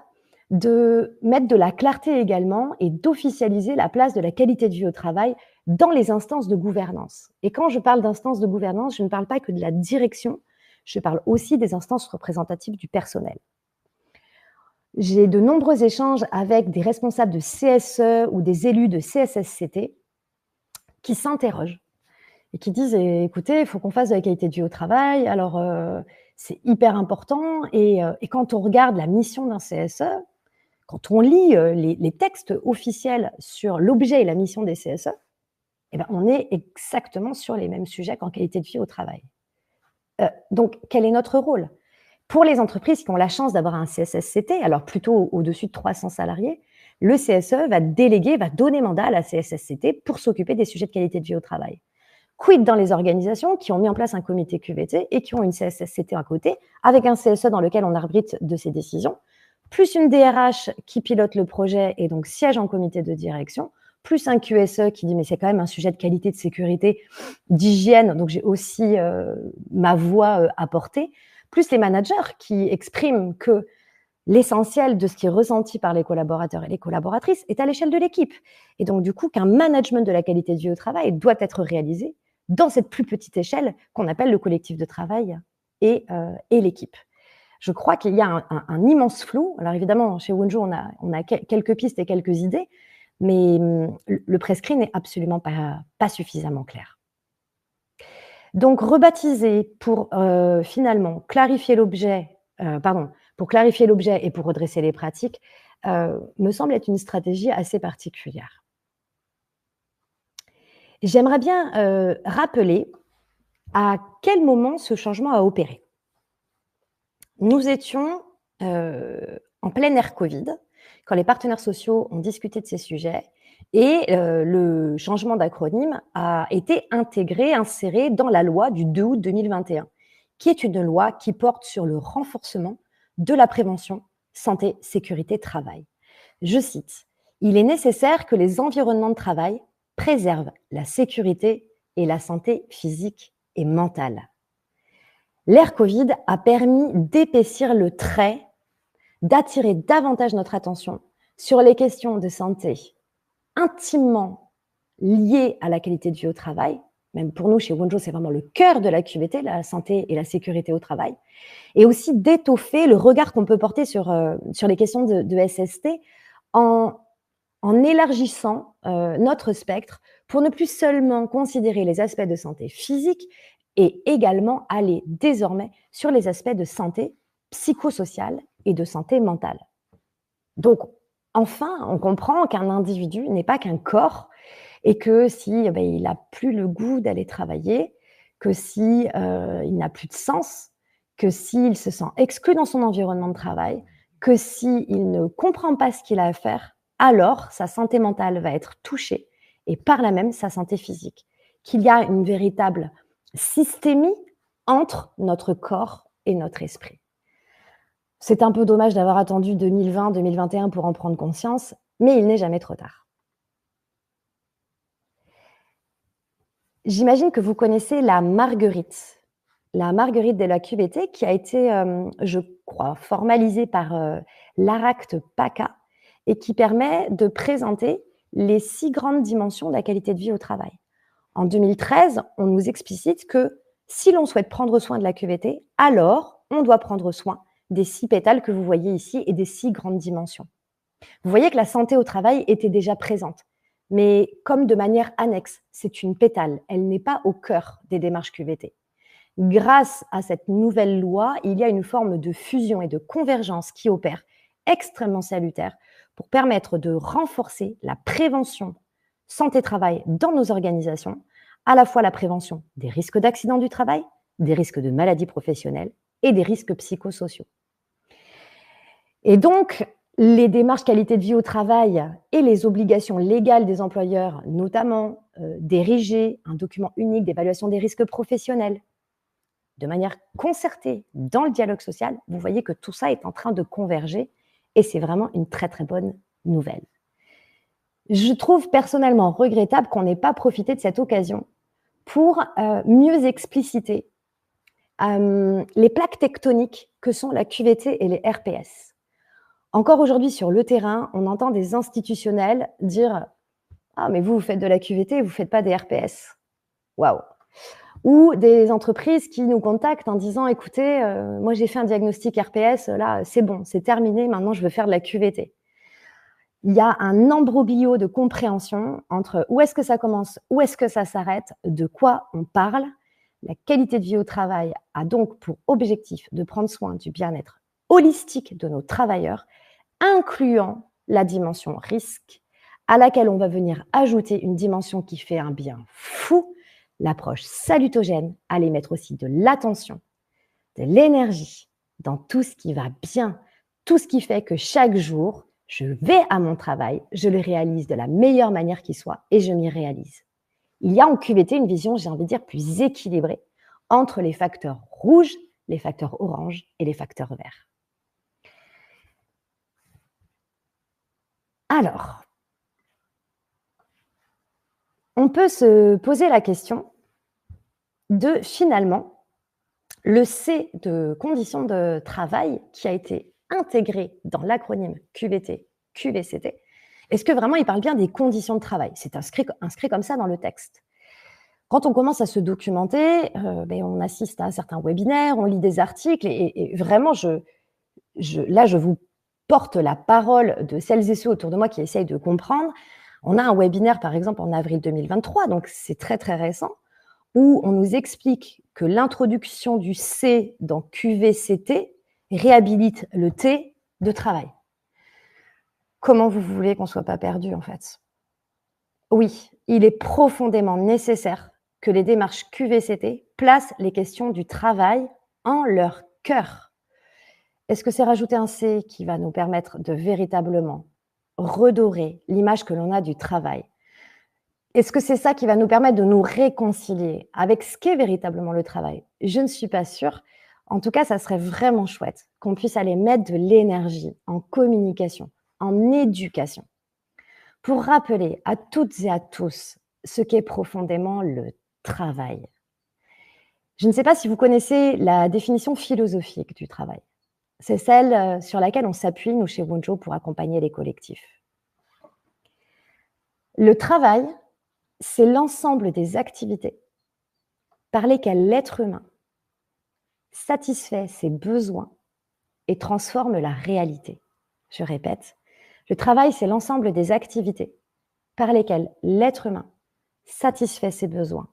de mettre de la clarté également et d'officialiser la place de la qualité de vie au travail dans les instances de gouvernance. Et quand je parle d'instances de gouvernance, je ne parle pas que de la direction, je parle aussi des instances représentatives du personnel. J'ai de nombreux échanges avec des responsables de CSE ou des élus de CSSCT qui s'interrogent et qui disent: «Écoutez, il faut qu'on fasse de la qualité de vie au travail. Alors, c'est hyper important et quand on regarde la mission d'un CSE, quand on lit, les textes officiels sur l'objet et la mission des CSE, eh ben, on est exactement sur les mêmes sujets qu'en qualité de vie au travail». Donc quel est notre rôle? Pour les entreprises qui ont la chance d'avoir un CSSCT, alors plutôt au-dessus de 300 salariés, le CSE va déléguer, va donner mandat à la CSSCT pour s'occuper des sujets de qualité de vie au travail. Quid dans les organisations qui ont mis en place un comité QVT et qui ont une CSSCT à côté, avec un CSE dans lequel on arbitre de ces décisions, plus une DRH qui pilote le projet et donc siège en comité de direction, plus un QSE qui dit mais c'est quand même un sujet de qualité, de sécurité, d'hygiène, donc j'ai aussi ma voix à porter, plus les managers qui expriment que l'essentiel de ce qui est ressenti par les collaborateurs et les collaboratrices est à l'échelle de l'équipe. Et donc, du coup, qu'un management de la qualité de vie au travail doit être réalisé dans cette plus petite échelle qu'on appelle le collectif de travail et l'équipe. Je crois qu'il y a un immense flou. Alors évidemment, chez Wonjo, on a quelques pistes et quelques idées, mais le prescrit n'est absolument pas suffisamment clair. Donc, rebaptiser pour finalement clarifier l'objet, pour clarifier l'objet et pour redresser les pratiques, me semble être une stratégie assez particulière. J'aimerais bien rappeler à quel moment ce changement a opéré. Nous étions en plein ère Covid, quand les partenaires sociaux ont discuté de ces sujets et le changement d'acronyme a été inséré dans la loi du 2 août 2021, qui est une loi qui porte sur le renforcement de la prévention santé, sécurité, travail. Je cite: «Il est nécessaire que les environnements de travail préservent la sécurité et la santé physique et mentale». L'ère Covid a permis d'épaissir le trait, d'attirer davantage notre attention sur les questions de santé intimement liées à la qualité de vie au travail. Même pour nous, chez Wonjo, c'est vraiment le cœur de la QVT, la santé et la sécurité au travail. Et aussi d'étoffer le regard qu'on peut porter sur les questions de SST en élargissant notre spectre pour ne plus seulement considérer les aspects de santé physique et également aller désormais sur les aspects de santé psychosociale et de santé mentale. Donc, enfin, on comprend qu'un individu n'est pas qu'un corps et que si il n'a plus le goût d'aller travailler, que si il n'a plus de sens, que s'il se sent exclu dans son environnement de travail, que s'il ne comprend pas ce qu'il a à faire, alors sa santé mentale va être touchée et par là même sa santé physique. Qu'il y a une véritable systémie entre notre corps et notre esprit. C'est un peu dommage d'avoir attendu 2020, 2021 pour en prendre conscience, mais il n'est jamais trop tard. J'imagine que vous connaissez la marguerite de la QVT qui a été, je crois, formalisée par l'ARACT PACA et qui permet de présenter les 6 grandes dimensions de la qualité de vie au travail. En 2013, on nous explicite que si l'on souhaite prendre soin de la QVT, alors on doit prendre soin des 6 pétales que vous voyez ici et des 6 grandes dimensions. Vous voyez que la santé au travail était déjà présente, mais comme de manière annexe, c'est une pétale, elle n'est pas au cœur des démarches QVT. Grâce à cette nouvelle loi, il y a une forme de fusion et de convergence qui opère extrêmement salutaire pour permettre de renforcer la prévention santé-travail dans nos organisations, à la fois la prévention des risques d'accident du travail, des risques de maladies professionnelles et des risques psychosociaux. Et donc, les démarches qualité de vie au travail et les obligations légales des employeurs, notamment d'ériger un document unique d'évaluation des risques professionnels, de manière concertée dans le dialogue social, vous voyez que tout ça est en train de converger et c'est vraiment une très très bonne nouvelle. Je trouve personnellement regrettable qu'on n'ait pas profité de cette occasion pour mieux expliciter les plaques tectoniques que sont la QVT et les RPS. Encore aujourd'hui sur le terrain, on entend des institutionnels dire: «Ah mais vous faites de la QVT, vous faites pas des RPS». Waouh! Ou des entreprises qui nous contactent en disant: «Écoutez, moi j'ai fait un diagnostic RPS, là, c'est bon, c'est terminé, maintenant je veux faire de la QVT». Il y a un imbroglio de compréhension entre où est-ce que ça commence, où est-ce que ça s'arrête, de quoi on parle. La qualité de vie au travail a donc pour objectif de prendre soin du bien-être holistique de nos travailleurs, incluant la dimension risque, à laquelle on va venir ajouter une dimension qui fait un bien fou, l'approche salutogène, aller mettre aussi de l'attention, de l'énergie dans tout ce qui va bien, tout ce qui fait que chaque jour, je vais à mon travail, je le réalise de la meilleure manière qui soit et je m'y réalise. Il y a en QVT une vision, j'ai envie de dire, plus équilibrée entre les facteurs rouges, les facteurs oranges et les facteurs verts. Alors, on peut se poser la question de finalement le C de conditions de travail qui a été intégré dans l'acronyme QVT, QVCT. Est-ce que vraiment il parle bien des conditions de travail? C'est inscrit comme ça dans le texte. Quand on commence à se documenter, on assiste à certains webinaires, on lit des articles et vraiment là je vous porte la parole de celles et ceux autour de moi qui essayent de comprendre. On a un webinaire par exemple en avril 2023, donc c'est très, très récent, où on nous explique que l'introduction du C dans QVCT réhabilite le T de travail. Comment vous voulez qu'on ne soit pas perdu en fait? Oui, il est profondément nécessaire que les démarches QVCT placent les questions du travail en leur cœur. Est-ce que c'est rajouter un C qui va nous permettre de véritablement redorer l'image que l'on a du travail? Est-ce que c'est ça qui va nous permettre de nous réconcilier avec ce qu'est véritablement le travail? Je ne suis pas sûre. En tout cas, ça serait vraiment chouette qu'on puisse aller mettre de l'énergie en communication, en éducation, pour rappeler à toutes et à tous ce qu'est profondément le travail. Je ne sais pas si vous connaissez la définition philosophique du travail. C'est celle sur laquelle on s'appuie, nous, chez Wunjo, pour accompagner les collectifs. Le travail, c'est l'ensemble des activités par lesquelles l'être humain satisfait ses besoins et transforme la réalité. Je répète, le travail, c'est l'ensemble des activités par lesquelles l'être humain satisfait ses besoins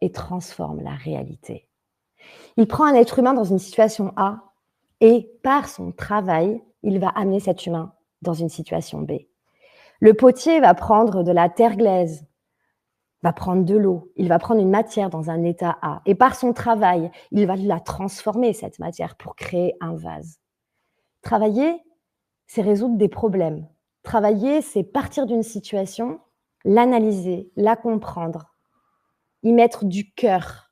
et transforme la réalité. Il prend un être humain dans une situation A et par son travail, il va amener cet humain dans une situation B. Le potier va prendre de la terre glaise, va prendre de l'eau, il va prendre une matière dans un état A et par son travail, il va la transformer, cette matière, pour créer un vase. Travailler, c'est résoudre des problèmes. Travailler, c'est partir d'une situation, l'analyser, la comprendre, y mettre du cœur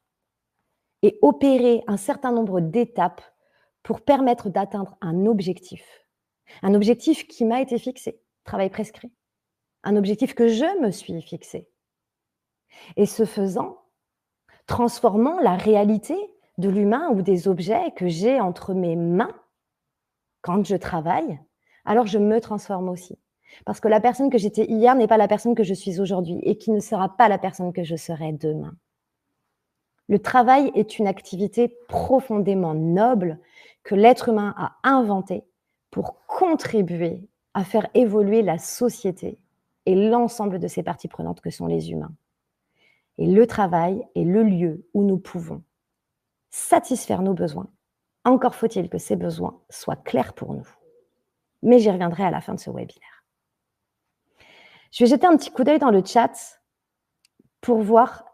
et opérer un certain nombre d'étapes pour permettre d'atteindre un objectif. Un objectif qui m'a été fixé, travail prescrit. Un objectif que je me suis fixé. Et ce faisant, transformant la réalité de l'humain ou des objets que j'ai entre mes mains quand je travaille, alors je me transforme aussi. Parce que la personne que j'étais hier n'est pas la personne que je suis aujourd'hui et qui ne sera pas la personne que je serai demain. Le travail est une activité profondément noble que l'être humain a inventée pour contribuer à faire évoluer la société et l'ensemble de ses parties prenantes que sont les humains. Et le travail est le lieu où nous pouvons satisfaire nos besoins. Encore faut-il que ces besoins soient clairs pour nous. Mais j'y reviendrai à la fin de ce webinaire. Je vais jeter un petit coup d'œil dans le chat pour voir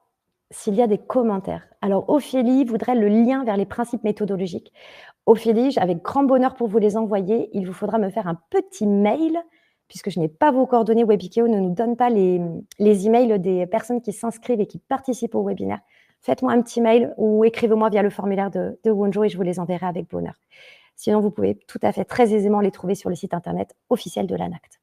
s'il y a des commentaires. Alors, Ophélie voudrait le lien vers les principes méthodologiques. Ophélie, avec grand bonheur pour vous les envoyer. Il vous faudra me faire un petit mail, puisque je n'ai pas vos coordonnées. Webikeo ne nous donne pas les emails des personnes qui s'inscrivent et qui participent au webinaire. Faites-moi un petit mail ou écrivez-moi via le formulaire de Wunjo et je vous les enverrai avec bonheur. Sinon, vous pouvez tout à fait très aisément les trouver sur le site internet officiel de l'ANACT.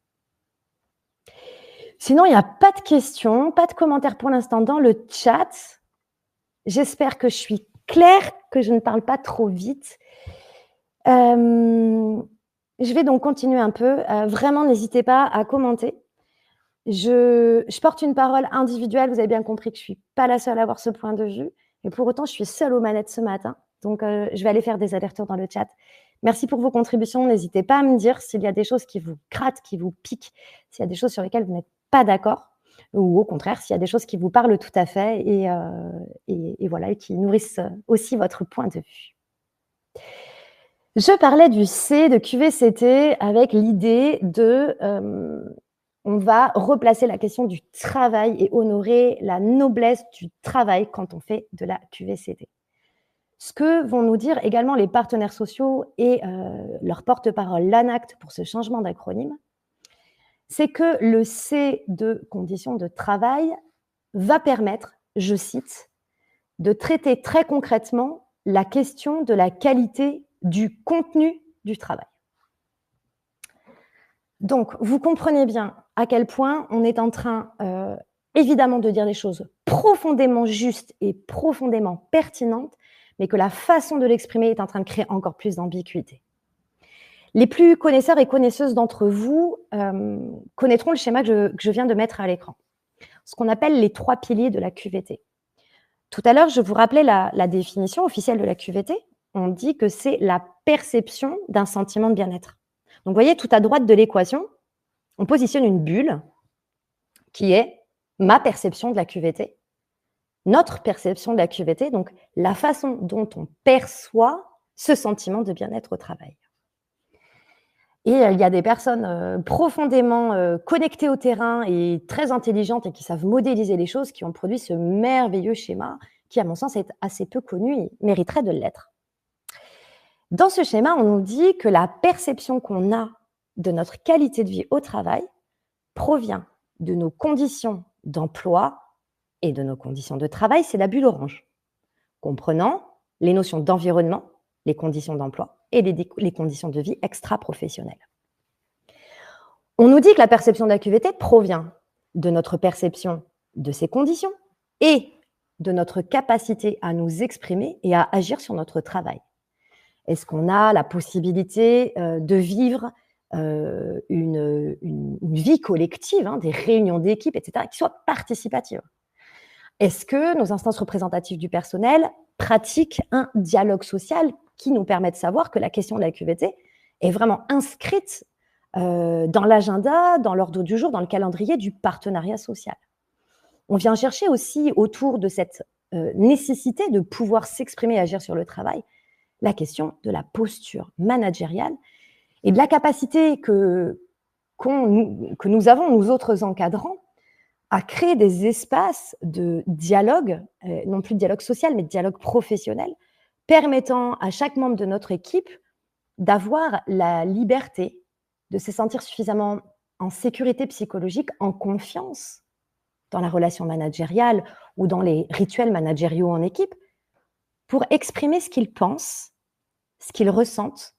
Sinon, il n'y a pas de questions, pas de commentaires pour l'instant dans le chat. J'espère que je suis clair que je ne parle pas trop vite. Je vais donc continuer un peu. Vraiment, n'hésitez pas à commenter. Je porte une parole individuelle. Vous avez bien compris que je ne suis pas la seule à avoir ce point de vue. Et pour autant, je suis seule aux manettes ce matin. Donc, je vais aller faire des allers-retours dans le chat. Merci pour vos contributions. N'hésitez pas à me dire s'il y a des choses qui vous grattent, qui vous piquent, s'il y a des choses sur lesquelles vous n'êtes pas d'accord, ou au contraire, s'il y a des choses qui vous parlent tout à fait et voilà, et qui nourrissent aussi votre point de vue. Je parlais du C de QVCT avec l'idée de on va replacer la question du travail et honorer la noblesse du travail quand on fait de la QVCT. Ce que vont nous dire également les partenaires sociaux et leur porte-parole, l'ANACT, pour ce changement d'acronyme, c'est que le C de conditions de travail va permettre, je cite, de traiter très concrètement la question de la qualité du contenu du travail. Donc, vous comprenez bien à quel point on est en train, évidemment, de dire des choses profondément justes et profondément pertinentes, mais que la façon de l'exprimer est en train de créer encore plus d'ambiguïté. Les plus connaisseurs et connaisseuses d'entre vous connaîtront le schéma que je viens de mettre à l'écran, ce qu'on appelle les 3 piliers de la QVT. Tout à l'heure, je vous rappelais la définition officielle de la QVT. On dit que c'est la perception d'un sentiment de bien-être. Donc, vous voyez, tout à droite de l'équation, on positionne une bulle qui est ma perception de la QVT, notre perception de la QVT, donc la façon dont on perçoit ce sentiment de bien-être au travail. Et il y a des personnes profondément connectées au terrain et très intelligentes et qui savent modéliser les choses, qui ont produit ce merveilleux schéma qui, à mon sens, est assez peu connu et mériterait de l'être. Dans ce schéma, on nous dit que la perception qu'on a de notre qualité de vie au travail provient de nos conditions d'emploi et de nos conditions de travail, c'est la bulle orange, comprenant les notions d'environnement, les conditions d'emploi et les conditions de vie extra-professionnelles. On nous dit que la perception de la QVT provient de notre perception de ces conditions et de notre capacité à nous exprimer et à agir sur notre travail. Est-ce qu'on a la possibilité de vivre une vie collective, des réunions d'équipe, etc., qui soient participatives? Est-ce que nos instances représentatives du personnel pratiquent un dialogue social qui nous permet de savoir que la question de la QVT est vraiment inscrite dans l'agenda, dans l'ordre du jour, dans le calendrier du partenariat social? On vient chercher aussi autour de cette nécessité de pouvoir s'exprimer et agir sur le travail, la question de la posture managériale et de la capacité que nous avons, nous autres encadrants, à créer des espaces de dialogue, non plus de dialogue social, mais de dialogue professionnel, permettant à chaque membre de notre équipe d'avoir la liberté de se sentir suffisamment en sécurité psychologique, en confiance dans la relation managériale ou dans les rituels managériaux en équipe, pour exprimer ce qu'ils pensent, ce qu'ils ressentent,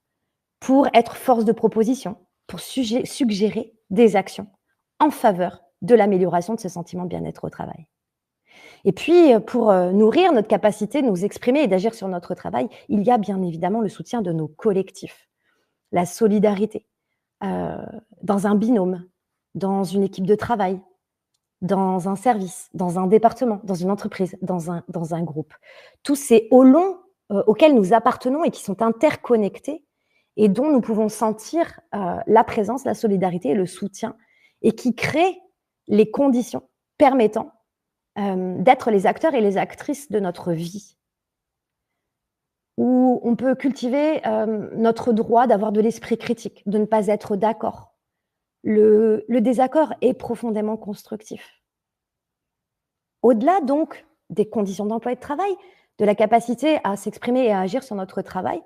pour être force de proposition, pour suggérer des actions en faveur de l'amélioration de ce sentiment de bien-être au travail. Et puis, pour nourrir notre capacité de nous exprimer et d'agir sur notre travail, il y a bien évidemment le soutien de nos collectifs, la solidarité, dans un binôme, dans une équipe de travail, dans un service, dans un département, dans une entreprise, dans un groupe. Tous ces hauts-longs auxquels nous appartenons et qui sont interconnectés et dont nous pouvons sentir la présence, la solidarité et le soutien et qui créent les conditions permettant d'être les acteurs et les actrices de notre vie, où on peut cultiver notre droit d'avoir de l'esprit critique, de ne pas être d'accord. Le désaccord est profondément constructif. Au-delà donc des conditions d'emploi et de travail, de la capacité à s'exprimer et à agir sur notre travail,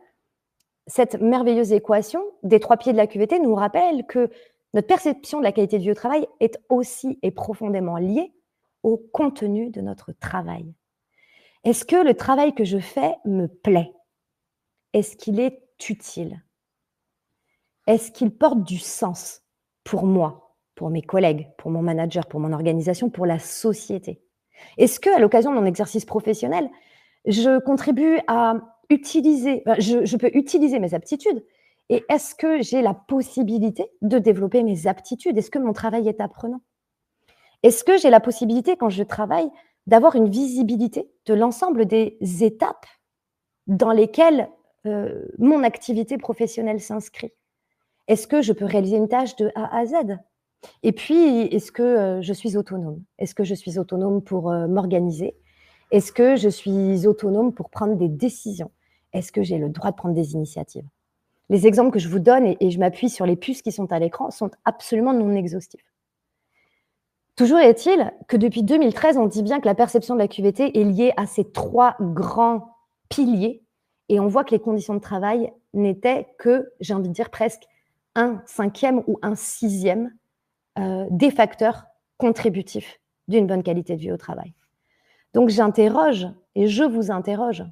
cette merveilleuse équation des 3 piliers de la QVT nous rappelle que notre perception de la qualité de vie au travail est aussi et profondément liée au contenu de notre travail. Est-ce que le travail que je fais me plaît? Est-ce qu'il est utile? Est-ce qu'il porte du sens pour moi, pour mes collègues, pour mon manager, pour mon organisation, pour la société? Est-ce qu'à l'occasion de mon exercice professionnel, Je contribue à utiliser je peux utiliser mes aptitudes et est-ce que j'ai la possibilité de développer mes aptitudes? Est-ce que mon travail est apprenant? Est-ce que j'ai la possibilité, quand je travaille, d'avoir une visibilité de l'ensemble des étapes dans lesquelles, mon activité professionnelle s'inscrit? Est-ce que je peux réaliser une tâche de A à Z? Et puis, est-ce que, je suis autonome? Est-ce que je suis autonome pour, m'organiser? Est-ce que je suis autonome pour prendre des décisions? Est-ce que j'ai le droit de prendre des initiatives? Les exemples que je vous donne et je m'appuie sur les puces qui sont à l'écran sont absolument non exhaustifs. Toujours est-il que depuis 2013, on dit bien que la perception de la QVT est liée à ces 3 grands piliers et on voit que les conditions de travail n'étaient que, j'ai envie de dire presque un cinquième ou un sixième des facteurs contributifs d'une bonne qualité de vie au travail. Donc j'interroge et je vous interroge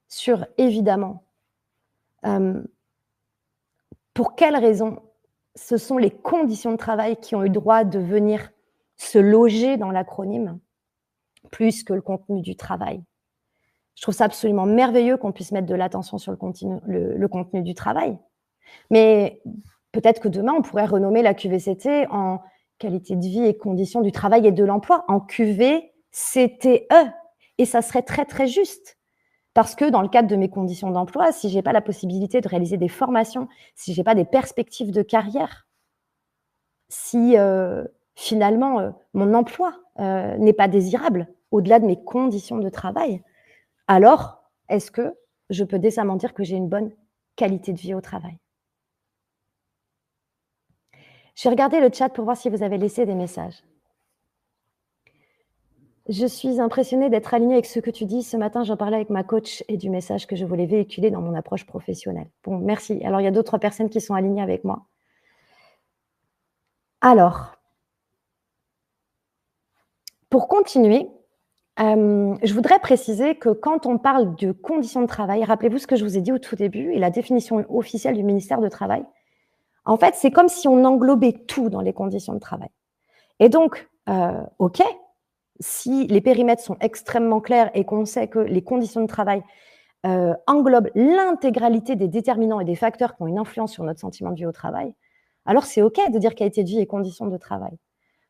sur évidemment, pour quelles raisons ce sont les conditions de travail qui ont eu droit de venir se loger dans l'acronyme, plus que le contenu du travail. Je trouve ça absolument merveilleux qu'on puisse mettre de l'attention sur le contenu du travail. Mais peut-être que demain, on pourrait renommer la QVCT en qualité de vie et conditions du travail et de l'emploi, en QVCTE. Et ça serait très, très juste. Parce que dans le cadre de mes conditions d'emploi, si je n'ai pas la possibilité de réaliser des formations, si je n'ai pas des perspectives de carrière, si finalement mon emploi n'est pas désirable au-delà de mes conditions de travail, alors est-ce que je peux décemment dire que j'ai une bonne qualité de vie au travail? Je vais regarder le chat pour voir si vous avez laissé des messages. Je suis impressionnée d'être alignée avec ce que tu dis. Ce matin, j'en parlais avec ma coach et du message que je voulais véhiculer dans mon approche professionnelle. Bon, merci. Alors, il y a d'autres personnes qui sont alignées avec moi. Alors, pour continuer, je voudrais préciser que quand on parle de conditions de travail, rappelez-vous ce que je vous ai dit au tout début et la définition officielle du ministère du Travail. En fait, c'est comme si on englobait tout dans les conditions de travail. Et donc, OK, si les périmètres sont extrêmement clairs et qu'on sait que les conditions de travail englobent l'intégralité des déterminants et des facteurs qui ont une influence sur notre sentiment de vie au travail, alors c'est OK de dire qualité de vie et conditions de travail.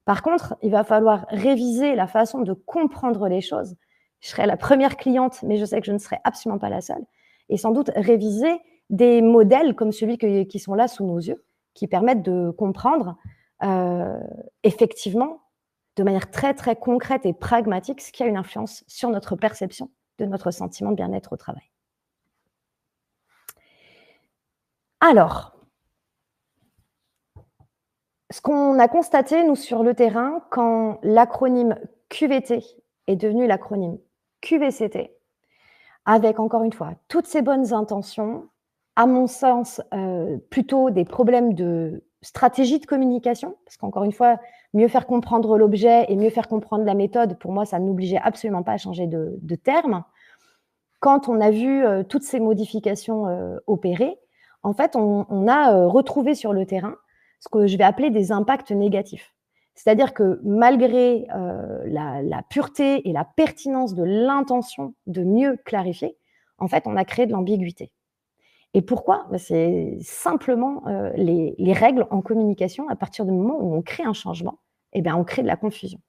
Par contre, il va falloir réviser la façon de comprendre les choses. Je serai la première cliente, mais je sais que je ne serai absolument pas la seule. Et sans doute réviser des modèles comme celui qui sont là sous nos yeux, qui permettent de comprendre effectivement, de manière très, très concrète et pragmatique, ce qui a une influence sur notre perception de notre sentiment de bien-être au travail. Alors, ce qu'on a constaté, nous, sur le terrain, quand l'acronyme QVT est devenu l'acronyme QVCT, avec, encore une fois, toutes ces bonnes intentions, à mon sens, plutôt des problèmes de stratégie de communication, parce qu'encore une fois, mieux faire comprendre l'objet et mieux faire comprendre la méthode, pour moi, ça n'obligeait absolument pas à changer de terme. Quand on a vu toutes ces modifications opérer, en fait, on a retrouvé sur le terrain ce que je vais appeler des impacts négatifs. C'est-à-dire que malgré la pureté et la pertinence de l'intention de mieux clarifier, en fait, on a créé de l'ambiguïté. Et pourquoi? C'est simplement les règles en communication. À partir du moment où on crée un changement, eh bien, on crée de la confusion.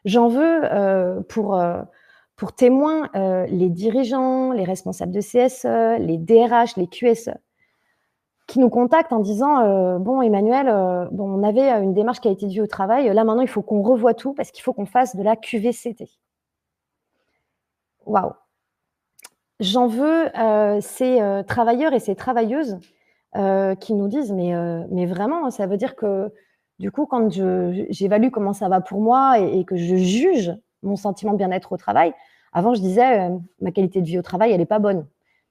J'en veux pour témoins les dirigeants, les responsables de CSE, les DRH, les QSE, qui nous contactent en disant bon Emmanuel, bon, on avait une démarche qualité de vie au travail, là maintenant il faut qu'on revoie tout parce qu'il faut qu'on fasse de la QVCT. Waouh! J'en veux ces travailleurs et ces travailleuses qui nous disent mais vraiment, ça veut dire que du coup, quand j'évalue comment ça va pour moi et que je juge mon sentiment de bien-être au travail, avant je disais ma qualité de vie au travail, elle n'est pas bonne.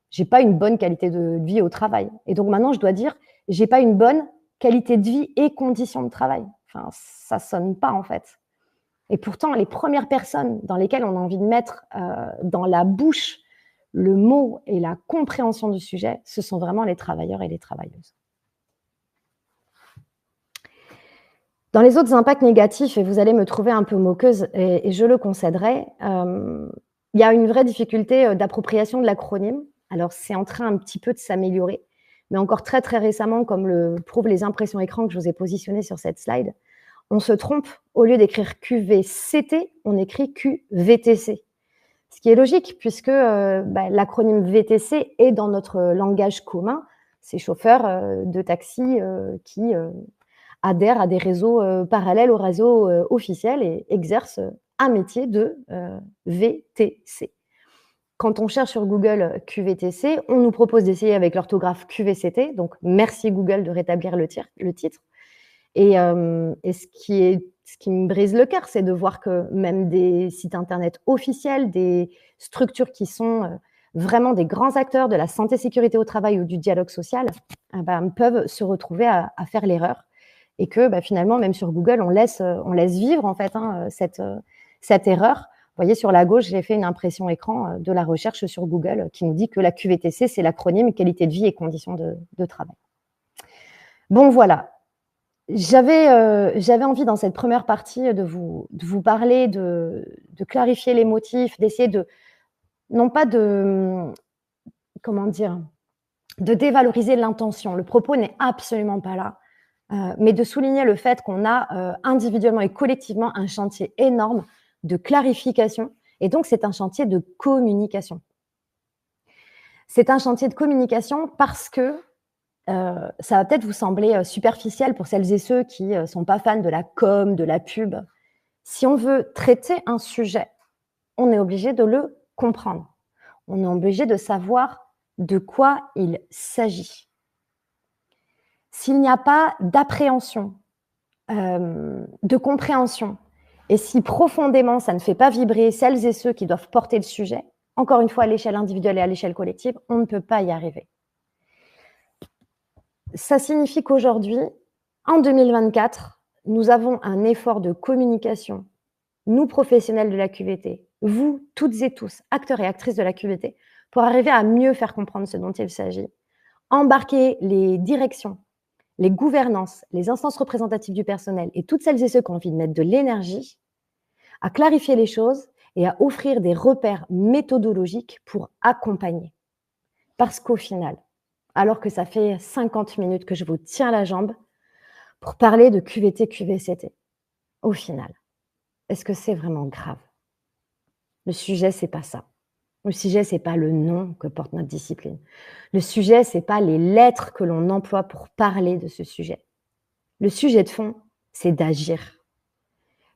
J'ai pas une bonne qualité de vie au travail. Et donc maintenant, je dois dire j'ai pas une bonne qualité de vie et conditions de travail. Enfin, ça sonne pas en fait. Et pourtant, les premières personnes dans lesquelles on a envie de mettre dans la bouche le mot et la compréhension du sujet, ce sont vraiment les travailleurs et les travailleuses. Dans les autres impacts négatifs, et vous allez me trouver un peu moqueuse, et je le concéderai, Il y a une vraie difficulté, d'appropriation de l'acronyme. Alors c'est en train un petit peu de s'améliorer, mais encore très, très récemment, comme le prouvent les impressions écran que je vous ai positionnées sur cette slide, on se trompe. Au lieu d'écrire QVCT, on écrit QVTC. Ce qui est logique puisque, l'acronyme VTC est dans notre langage commun. Ces chauffeurs, de taxi, qui, adhèrent à des réseaux, parallèles au réseau, officiel et exercent, un métier de, VTC. Quand on cherche sur Google, QVTC, on nous propose d'essayer avec l'orthographe QVCT, donc merci Google de rétablir le titre. Et ce qui me brise le cœur, c'est de voir que même des sites internet officiels, des structures qui sont, vraiment des grands acteurs de la santé, sécurité au travail ou du dialogue social, peuvent se retrouver à faire l'erreur et que, finalement, même sur Google, on laisse vivre en fait, cette erreur. Vous voyez sur la gauche, j'ai fait une impression écran, de la recherche sur Google, qui nous dit que la QVTC, c'est l'acronyme qualité de vie et conditions de travail. Bon voilà. J'avais envie dans cette première partie de vous parler, de clarifier les motifs, d'essayer de non pas de, comment dire? De dévaloriser l'intention. Le propos n'est absolument pas là, mais de souligner le fait qu'on a, individuellement et collectivement un chantier énorme de clarification et donc c'est un chantier de communication. C'est un chantier de communication parce que, ça va peut-être vous sembler, superficiel pour celles et ceux qui, sont pas fans de la com, de la pub. Si on veut traiter un sujet, on est obligé de le comprendre. On est obligé de savoir de quoi il s'agit. S'il n'y a pas d'appréhension, de compréhension et si profondément ça ne fait pas vibrer celles et ceux qui doivent porter le sujet, encore une fois à l'échelle individuelle et à l'échelle collective, on ne peut pas y arriver. Ça signifie qu'aujourd'hui, en 2024, nous avons un effort de communication, nous professionnels de la QVT, vous toutes et tous, acteurs et actrices de la QVT, pour arriver à mieux faire comprendre ce dont il s'agit, embarquer les directions, les gouvernances, les instances représentatives du personnel et toutes celles et ceux qui ont envie de mettre de l'énergie à clarifier les choses et à offrir des repères méthodologiques pour accompagner. Parce qu'au final, alors que ça fait 50 minutes que je vous tiens la jambe pour parler de QVT, QVCT, au final, est-ce que c'est vraiment grave? Le sujet, c'est pas ça. Le sujet, c'est pas le nom que porte notre discipline. Le sujet, c'est pas les lettres que l'on emploie pour parler de ce sujet. Le sujet de fond, c'est d'agir.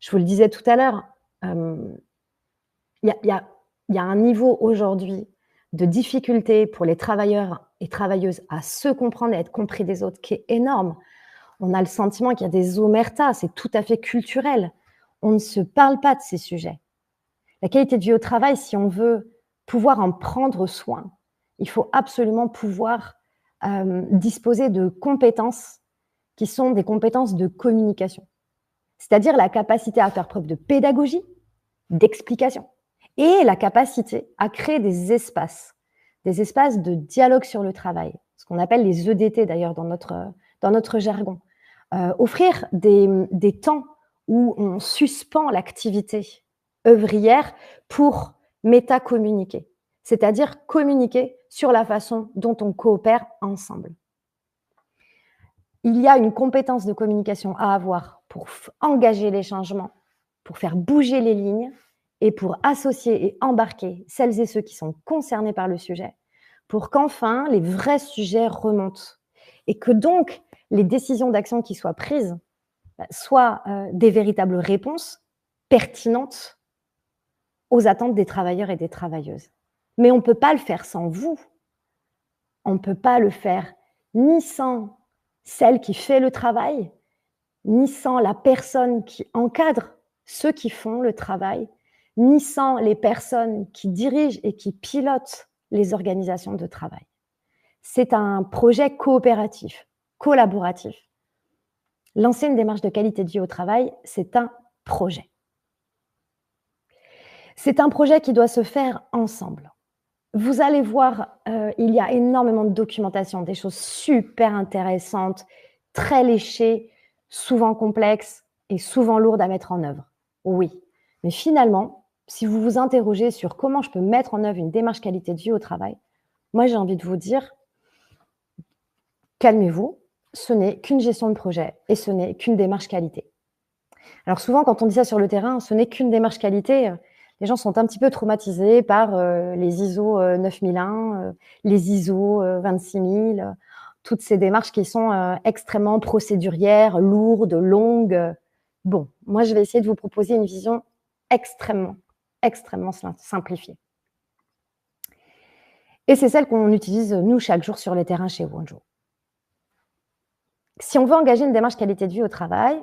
Je vous le disais tout à l'heure, il y a un niveau aujourd'hui de difficulté pour les travailleurs et travailleuses à se comprendre et être compris des autres qui est énorme. On a le sentiment qu'il y a des omertas, c'est tout à fait culturel. On ne se parle pas de ces sujets. La qualité de vie au travail, si on veut pouvoir en prendre soin, il faut absolument pouvoir disposer de compétences qui sont des compétences de communication. C'est-à-dire la capacité à faire preuve de pédagogie, d'explication et la capacité à créer des espaces de dialogue sur le travail, ce qu'on appelle les EDT d'ailleurs dans notre jargon. Offrir des temps où on suspend l'activité œuvrière pour métacommuniquer, c'est-à-dire communiquer sur la façon dont on coopère ensemble. Il y a une compétence de communication à avoir pour engager les changements, pour faire bouger les lignes et pour associer et embarquer celles et ceux qui sont concernés par le sujet, pour qu'enfin les vrais sujets remontent et que donc les décisions d'action qui soient prises soient des véritables réponses pertinentes aux attentes des travailleurs et des travailleuses. Mais on ne peut pas le faire sans vous. On ne peut pas le faire ni sans celle qui fait le travail, ni sans la personne qui encadre ceux qui font le travail, ni sans les personnes qui dirigent et qui pilotent les organisations de travail. C'est un projet coopératif, collaboratif. Lancer une démarche de qualité de vie au travail, c'est un projet. C'est un projet qui doit se faire ensemble. Vous allez voir, il y a énormément de documentation, des choses super intéressantes, très léchées, souvent complexes et souvent lourdes à mettre en œuvre. Oui, mais finalement, si vous vous interrogez sur comment je peux mettre en œuvre une démarche qualité de vie au travail, moi j'ai envie de vous dire, calmez-vous, ce n'est qu'une gestion de projet et ce n'est qu'une démarche qualité. Alors souvent, quand on dit ça sur le terrain, ce n'est qu'une démarche qualité, les gens sont un petit peu traumatisés par les ISO 9001, les ISO 26000, toutes ces démarches qui sont extrêmement procédurières, lourdes, longues. Bon, moi, je vais essayer de vous proposer une vision extrêmement, extrêmement simplifiée. Et c'est celle qu'on utilise, nous, chaque jour sur les terrains chez Wonjo. Si on veut engager une démarche qualité de vie au travail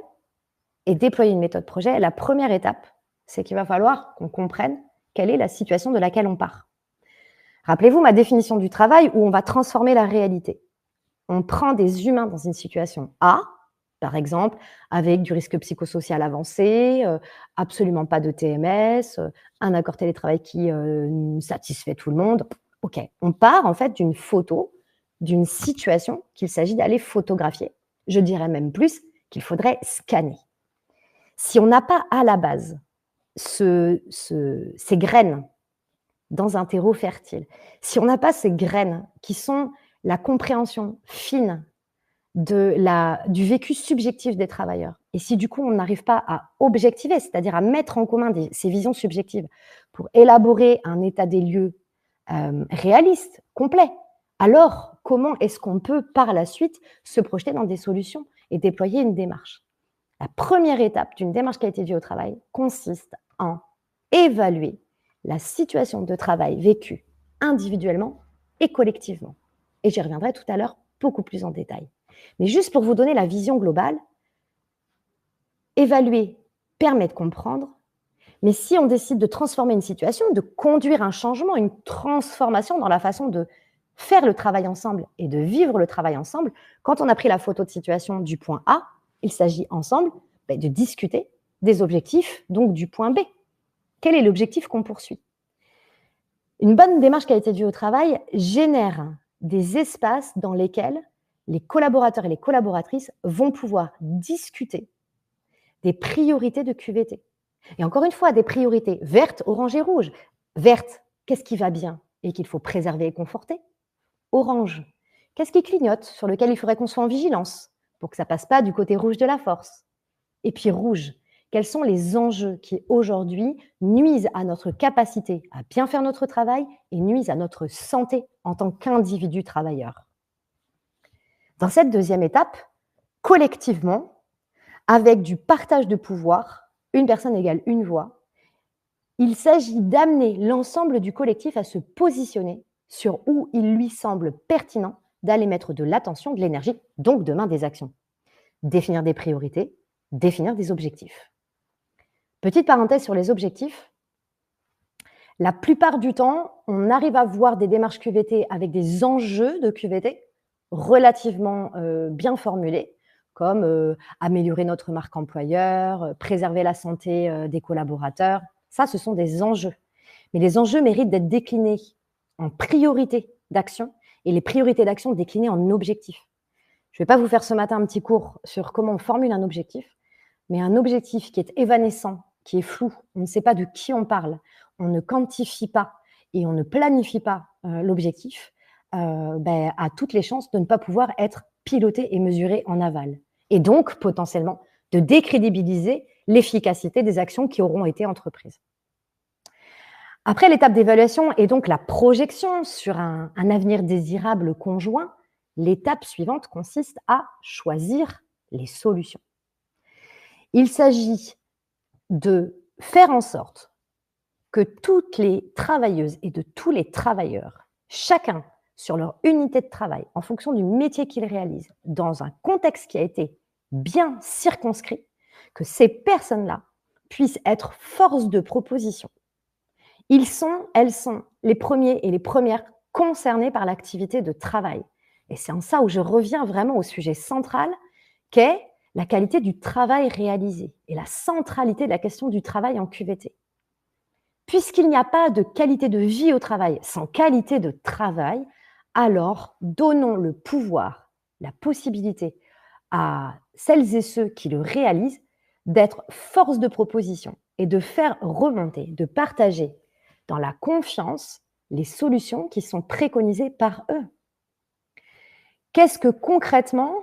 et déployer une méthode projet, la première étape, c'est qu'il va falloir qu'on comprenne quelle est la situation de laquelle on part. Rappelez-vous ma définition du travail où on va transformer la réalité. On prend des humains dans une situation A, par exemple, avec du risque psychosocial avancé, absolument pas de TMS, un accord télétravail qui satisfait tout le monde. OK, on part en fait d'une photo, d'une situation qu'il s'agit d'aller photographier. Je dirais même plus qu'il faudrait scanner. Si on n'a pas à la base ces graines dans un terreau fertile, si on n'a pas ces graines qui sont la compréhension fine du vécu subjectif des travailleurs, et si du coup on n'arrive pas à objectiver, c'est-à-dire à mettre en commun ces visions subjectives pour élaborer un état des lieux réaliste, complet, alors comment est-ce qu'on peut par la suite se projeter dans des solutions et déployer une démarche? La première étape d'une démarche qualité de vie au travail consiste en évaluer la situation de travail vécue individuellement et collectivement. Et j'y reviendrai tout à l'heure beaucoup plus en détail. Mais juste pour vous donner la vision globale, évaluer permet de comprendre, mais si on décide de transformer une situation, de conduire un changement, une transformation dans la façon de faire le travail ensemble et de vivre le travail ensemble, quand on a pris la photo de situation du point A, il s'agit ensemble de discuter des objectifs, donc du point B. Quel est l'objectif qu'on poursuit? Une bonne démarche qualité de vie au travail génère des espaces dans lesquels les collaborateurs et les collaboratrices vont pouvoir discuter des priorités de QVT. Et encore une fois, des priorités vertes, orange et rouge. Verte, qu'est-ce qui va bien et qu'il faut préserver et conforter? Orange, qu'est-ce qui clignote, sur lequel il faudrait qu'on soit en vigilance pour que ça ne passe pas du côté rouge de la force? Et puis rouge, quels sont les enjeux qui aujourd'hui nuisent à notre capacité à bien faire notre travail et nuisent à notre santé en tant qu'individu travailleur? Dans cette deuxième étape, collectivement, avec du partage de pouvoir, une personne égale une voix, il s'agit d'amener l'ensemble du collectif à se positionner sur où il lui semble pertinent d'aller mettre de l'attention, de l'énergie, donc demain des actions. Définir des priorités, définir des objectifs. Petite parenthèse sur les objectifs. La plupart du temps, on arrive à voir des démarches QVT avec des enjeux de QVT relativement bien formulés, comme améliorer notre marque employeur, préserver la santé des collaborateurs. Ça, ce sont des enjeux. Mais les enjeux méritent d'être déclinés en priorités d'action et les priorités d'action déclinées en objectifs. Je ne vais pas vous faire ce matin un petit cours sur comment on formule un objectif, mais un objectif qui est évanescent, qui est flou, on ne sait pas de qui on parle, on ne quantifie pas et on ne planifie pas l'objectif, a toutes les chances de ne pas pouvoir être piloté et mesuré en aval. Et donc, potentiellement, de décrédibiliser l'efficacité des actions qui auront été entreprises. Après l'étape d'évaluation et donc la projection sur un avenir désirable conjoint, l'étape suivante consiste à choisir les solutions. Il s'agit de faire en sorte que toutes les travailleuses et de tous les travailleurs, chacun sur leur unité de travail, en fonction du métier qu'ils réalisent, dans un contexte qui a été bien circonscrit, que ces personnes-là puissent être force de proposition. Elles sont les premiers et les premières concernés par l'activité de travail. Et c'est en ça où je reviens vraiment au sujet central, qu'est la qualité du travail réalisé et la centralité de la question du travail en QVT. Puisqu'il n'y a pas de qualité de vie au travail sans qualité de travail, alors donnons le pouvoir, la possibilité à celles et ceux qui le réalisent d'être force de proposition et de faire remonter, de partager dans la confiance les solutions qui sont préconisées par eux. Qu'est-ce que concrètement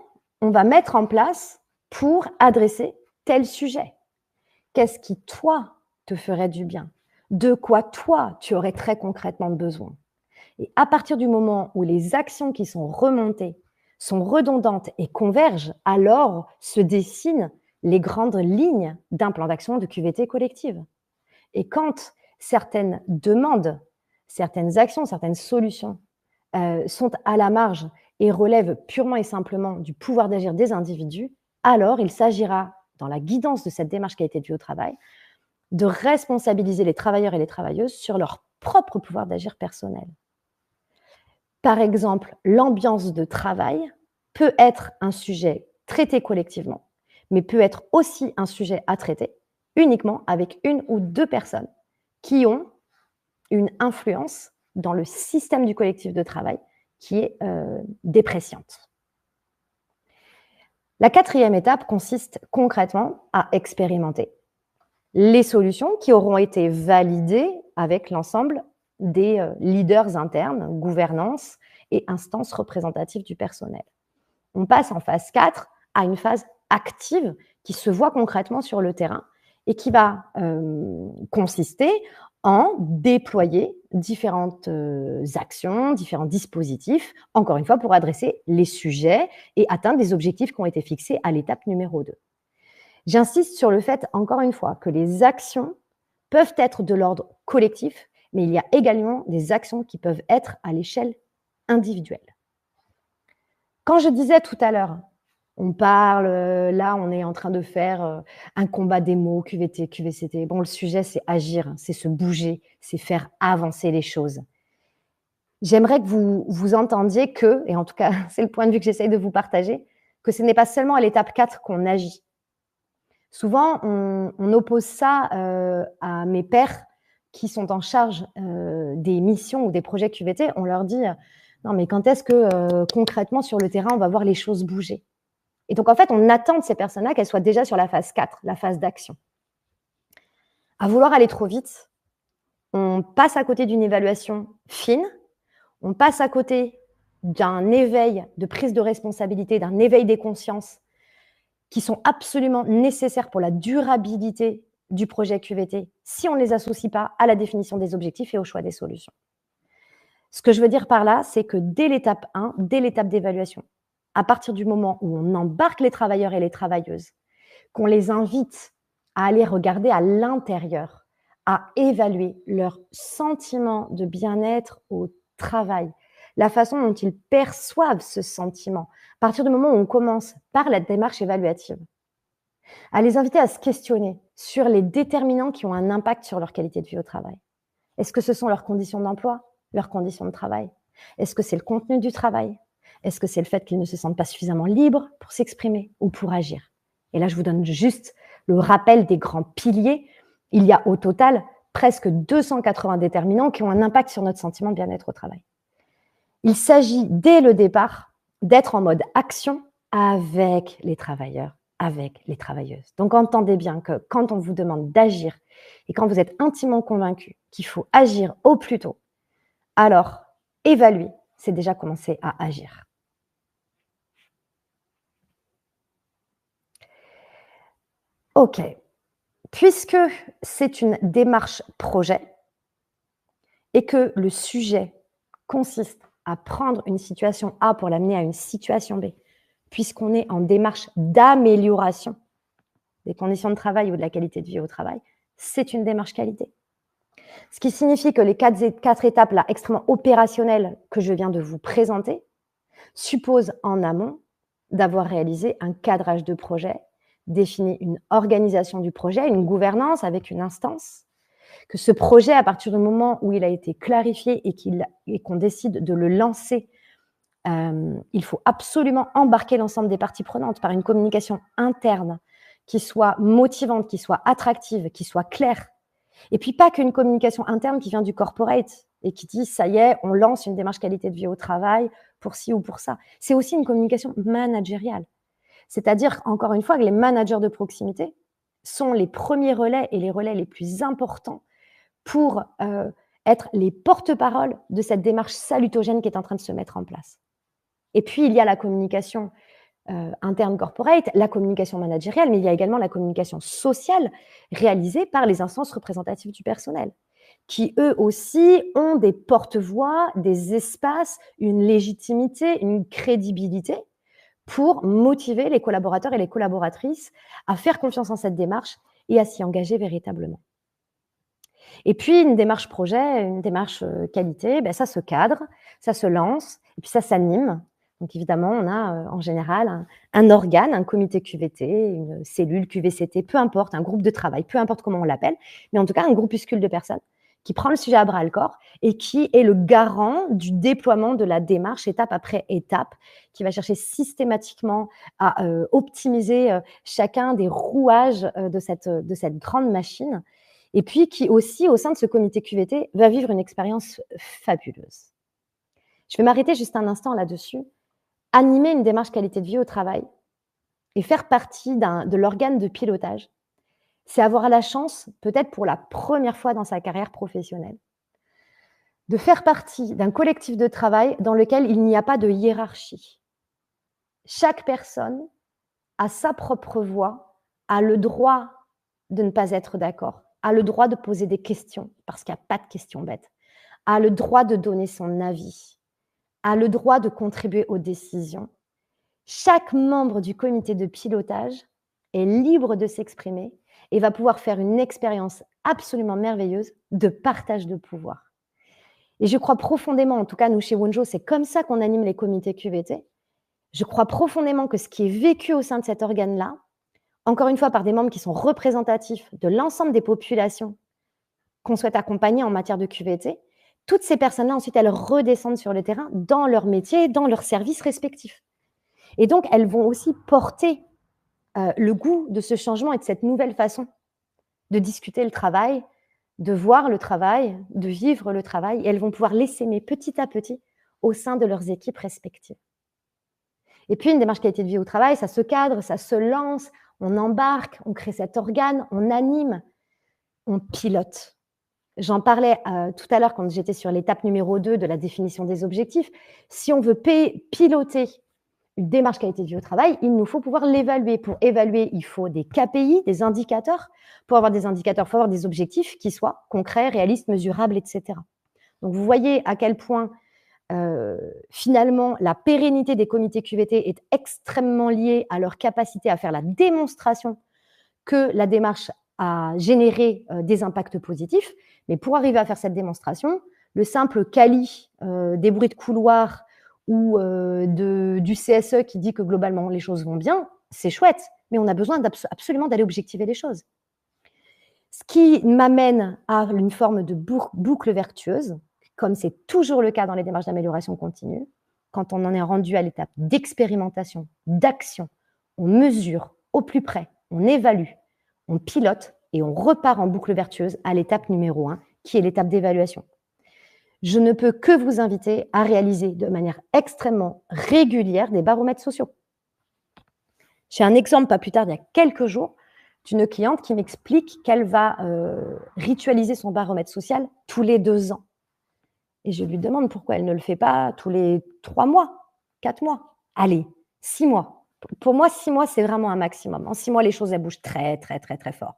on va mettre en place pour adresser tel sujet? Qu'est-ce qui, toi, te ferait du bien? De quoi, toi, tu aurais très concrètement besoin? Et à partir du moment où les actions qui sont remontées sont redondantes et convergent, alors se dessinent les grandes lignes d'un plan d'action de QVT collective. Et quand certaines demandes, certaines actions, certaines solutions sont à la marge et relèvent purement et simplement du pouvoir d'agir des individus, alors il s'agira, dans la guidance de cette démarche qualité de vie au travail, de responsabiliser les travailleurs et les travailleuses sur leur propre pouvoir d'agir personnel. Par exemple, l'ambiance de travail peut être un sujet traité collectivement, mais peut être aussi un sujet à traiter uniquement avec une ou deux personnes qui ont une influence dans le système du collectif de travail qui est dépréciante. La quatrième étape consiste concrètement à expérimenter les solutions qui auront été validées avec l'ensemble des leaders internes, gouvernance et instances représentatives du personnel. On passe en phase 4 à une phase active qui se voit concrètement sur le terrain et qui va consister en déployer différentes actions, différents dispositifs, encore une fois pour adresser les sujets et atteindre les objectifs qui ont été fixés à l'étape numéro 2. J'insiste sur le fait, encore une fois, que les actions peuvent être de l'ordre collectif, mais il y a également des actions qui peuvent être à l'échelle individuelle. Quand je disais tout à l'heure, on parle, là, on est en train de faire un combat des mots, QVT, QVCT. Bon, le sujet, c'est agir, c'est se bouger, c'est faire avancer les choses. J'aimerais que vous entendiez que, et en tout cas, c'est le point de vue que j'essaye de vous partager, que ce n'est pas seulement à l'étape 4 qu'on agit. Souvent, on oppose ça à mes pairs qui sont en charge des missions ou des projets QVT. On leur dit non, mais quand est-ce que concrètement sur le terrain, on va voir les choses bouger? Et donc, en fait, on attend de ces personnes-là qu'elles soient déjà sur la phase 4, la phase d'action. À vouloir aller trop vite, on passe à côté d'une évaluation fine, on passe à côté d'un éveil de prise de responsabilité, d'un éveil des consciences qui sont absolument nécessaires pour la durabilité du projet QVT si on ne les associe pas à la définition des objectifs et au choix des solutions. Ce que je veux dire par là, c'est que dès l'étape 1, dès l'étape d'évaluation, à partir du moment où on embarque les travailleurs et les travailleuses, qu'on les invite à aller regarder à l'intérieur, à évaluer leur sentiment de bien-être au travail, la façon dont ils perçoivent ce sentiment, à partir du moment où on commence par la démarche évaluative, à les inviter à se questionner sur les déterminants qui ont un impact sur leur qualité de vie au travail. Est-ce que ce sont leurs conditions d'emploi, leurs conditions de travail? Est-ce que c'est le contenu du travail? Est-ce que c'est le fait qu'ils ne se sentent pas suffisamment libres pour s'exprimer ou pour agir? Et là, je vous donne juste le rappel des grands piliers. Il y a au total presque 280 déterminants qui ont un impact sur notre sentiment de bien-être au travail. Il s'agit dès le départ d'être en mode action avec les travailleurs, avec les travailleuses. Donc entendez bien que quand on vous demande d'agir et quand vous êtes intimement convaincu qu'il faut agir au plus tôt, alors évaluer, c'est déjà commencer à agir. OK. Puisque c'est une démarche projet et que le sujet consiste à prendre une situation A pour l'amener à une situation B, puisqu'on est en démarche d'amélioration des conditions de travail ou de la qualité de vie au travail, c'est une démarche qualité. Ce qui signifie que les quatre étapes là, extrêmement opérationnelles que je viens de vous présenter supposent en amont d'avoir réalisé un cadrage de projet, défini une organisation du projet, une gouvernance avec une instance, que ce projet, à partir du moment où il a été clarifié et qu'on décide de le lancer, il faut absolument embarquer l'ensemble des parties prenantes par une communication interne qui soit motivante, qui soit attractive, qui soit claire. Et puis pas qu'une communication interne qui vient du corporate et qui dit ça y est, on lance une démarche qualité de vie au travail pour ci ou pour ça. C'est aussi une communication managériale. C'est-à-dire, encore une fois, que les managers de proximité sont les premiers relais et les relais les plus importants pour être les porte-paroles de cette démarche salutogène qui est en train de se mettre en place. Et puis, il y a la communication interne corporate, la communication managériale, mais il y a également la communication sociale réalisée par les instances représentatives du personnel, qui eux aussi ont des porte-voix, des espaces, une légitimité, une crédibilité pour motiver les collaborateurs et les collaboratrices à faire confiance en cette démarche et à s'y engager véritablement. Et puis une démarche projet, une démarche qualité, ça se cadre, ça se lance et puis ça s'anime. Donc évidemment, on a en général un organe, un comité QVT, une cellule QVCT, peu importe, un groupe de travail, peu importe comment on l'appelle, mais en tout cas un groupuscule de personnes qui prend le sujet à bras-le-corps et qui est le garant du déploiement de la démarche étape après étape, qui va chercher systématiquement à optimiser chacun des rouages de cette grande machine, et puis qui aussi, au sein de ce comité QVT, va vivre une expérience fabuleuse. Je vais m'arrêter juste un instant là-dessus. Animer une démarche qualité de vie au travail et faire partie de l'organe de pilotage, c'est avoir la chance, peut-être pour la première fois dans sa carrière professionnelle, de faire partie d'un collectif de travail dans lequel il n'y a pas de hiérarchie. Chaque personne a sa propre voix, a le droit de ne pas être d'accord, a le droit de poser des questions, parce qu'il n'y a pas de questions bêtes, a le droit de donner son avis, a le droit de contribuer aux décisions. Chaque membre du comité de pilotage est libre de s'exprimer et va pouvoir faire une expérience absolument merveilleuse de partage de pouvoir. Et je crois profondément, en tout cas nous chez Wonjo, c'est comme ça qu'on anime les comités QVT. Je crois profondément que ce qui est vécu au sein de cet organe-là, encore une fois par des membres qui sont représentatifs de l'ensemble des populations qu'on souhaite accompagner en matière de QVT, toutes ces personnes-là, ensuite, elles redescendent sur le terrain dans leur métier, dans leurs services respectifs. Et donc, elles vont aussi porter le goût de ce changement et de cette nouvelle façon de discuter le travail, de voir le travail, de vivre le travail. Et elles vont pouvoir l'essaimer petit à petit au sein de leurs équipes respectives. Et puis, une démarche qualité de vie au travail, ça se cadre, ça se lance, on embarque, on crée cet organe, on anime, on pilote. J'en parlais tout à l'heure quand j'étais sur l'étape numéro 2 de la définition des objectifs. Si on veut piloter une démarche qualité de vie au travail, il nous faut pouvoir l'évaluer. Pour évaluer, il faut des KPI, des indicateurs. Pour avoir des indicateurs, il faut avoir des objectifs qui soient concrets, réalistes, mesurables, etc. Donc, vous voyez à quel point, finalement, la pérennité des comités QVT est extrêmement liée à leur capacité à faire la démonstration que la démarche a généré des impacts positifs. Mais pour arriver à faire cette démonstration, le simple quali des bruits de couloir ou du CSE qui dit que globalement les choses vont bien, c'est chouette, mais on a besoin absolument d'aller objectiver les choses. Ce qui m'amène à une forme de boucle vertueuse, comme c'est toujours le cas dans les démarches d'amélioration continue. Quand on en est rendu à l'étape d'expérimentation, d'action, on mesure au plus près, on évalue, on pilote et on repart en boucle vertueuse à l'étape numéro 1, qui est l'étape d'évaluation. Je ne peux que vous inviter à réaliser de manière extrêmement régulière des baromètres sociaux. J'ai un exemple, pas plus tard, il y a quelques jours, d'une cliente qui m'explique qu'elle va ritualiser son baromètre social tous les 2 ans. Et je lui demande pourquoi elle ne le fait pas tous les 3 mois, 4 mois, allez, 6 mois. Pour moi, 6 mois, c'est vraiment un maximum. En 6 mois, les choses, elles bougent très, très, très, très fort.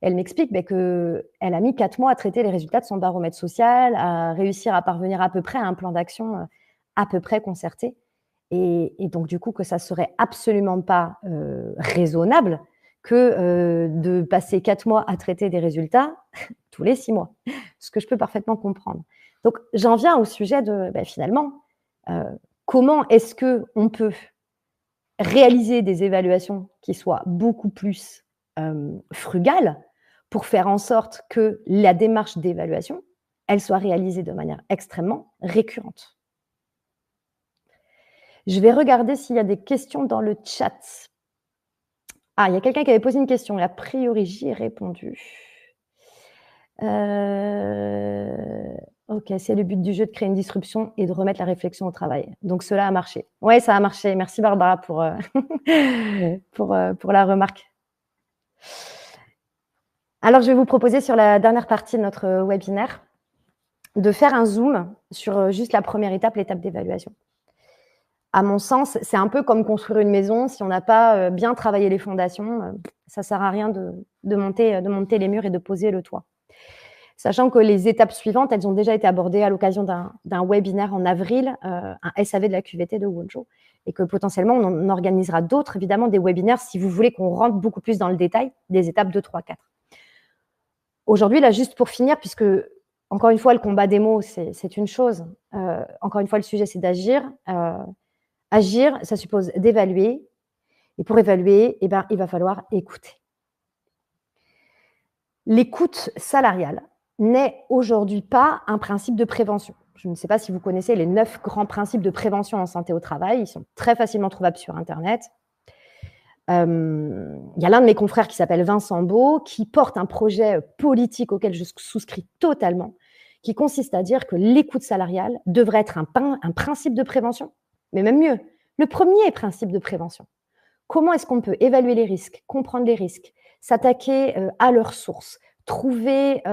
Elle m'explique qu'elle a mis 4 mois à traiter les résultats de son baromètre social, à réussir à parvenir à peu près à un plan d'action à peu près concerté. Et donc, du coup, que ça ne serait absolument pas raisonnable que de passer 4 mois à traiter des résultats tous les 6 mois, ce que je peux parfaitement comprendre. Donc, j'en viens au sujet de, finalement, comment est-ce qu'on peut réaliser des évaluations qui soient beaucoup plus frugales pour faire en sorte que la démarche d'évaluation, elle soit réalisée de manière extrêmement récurrente. Je vais regarder s'il y a des questions dans le chat. Ah, il y a quelqu'un qui avait posé une question et a priori, j'y ai répondu. Ok, c'est le but du jeu de créer une disruption et de remettre la réflexion au travail. Donc, cela a marché. Oui, ça a marché. Merci Barbara pour la remarque. Alors, je vais vous proposer sur la dernière partie de notre webinaire de faire un zoom sur juste la première étape, l'étape d'évaluation. À mon sens, c'est un peu comme construire une maison. Si on n'a pas bien travaillé les fondations, ça ne sert à rien de monter les murs et de poser le toit. Sachant que les étapes suivantes, elles ont déjà été abordées à l'occasion d'un webinaire en avril, un SAV de la QVT de Wonjo, et que potentiellement, on en organisera d'autres, évidemment, des webinaires, si vous voulez qu'on rentre beaucoup plus dans le détail des étapes 2, 3, 4. Aujourd'hui, là, juste pour finir, puisque, encore une fois, le combat des mots, c'est une chose. Encore une fois, le sujet, c'est d'agir. Agir, ça suppose d'évaluer. Et pour évaluer, il va falloir écouter. L'écoute salariale n'est aujourd'hui pas un principe de prévention. Je ne sais pas si vous connaissez les 9 grands principes de prévention en santé au travail. Ils sont très facilement trouvables sur Internet. Il y a l'un de mes confrères qui s'appelle Vincent Beau, qui porte un projet politique auquel je souscris totalement, qui consiste à dire que l'écoute salariale devrait être un principe de prévention, mais même mieux, le premier principe de prévention. Comment est-ce qu'on peut évaluer les risques, comprendre les risques, s'attaquer à leurs sources, trouver,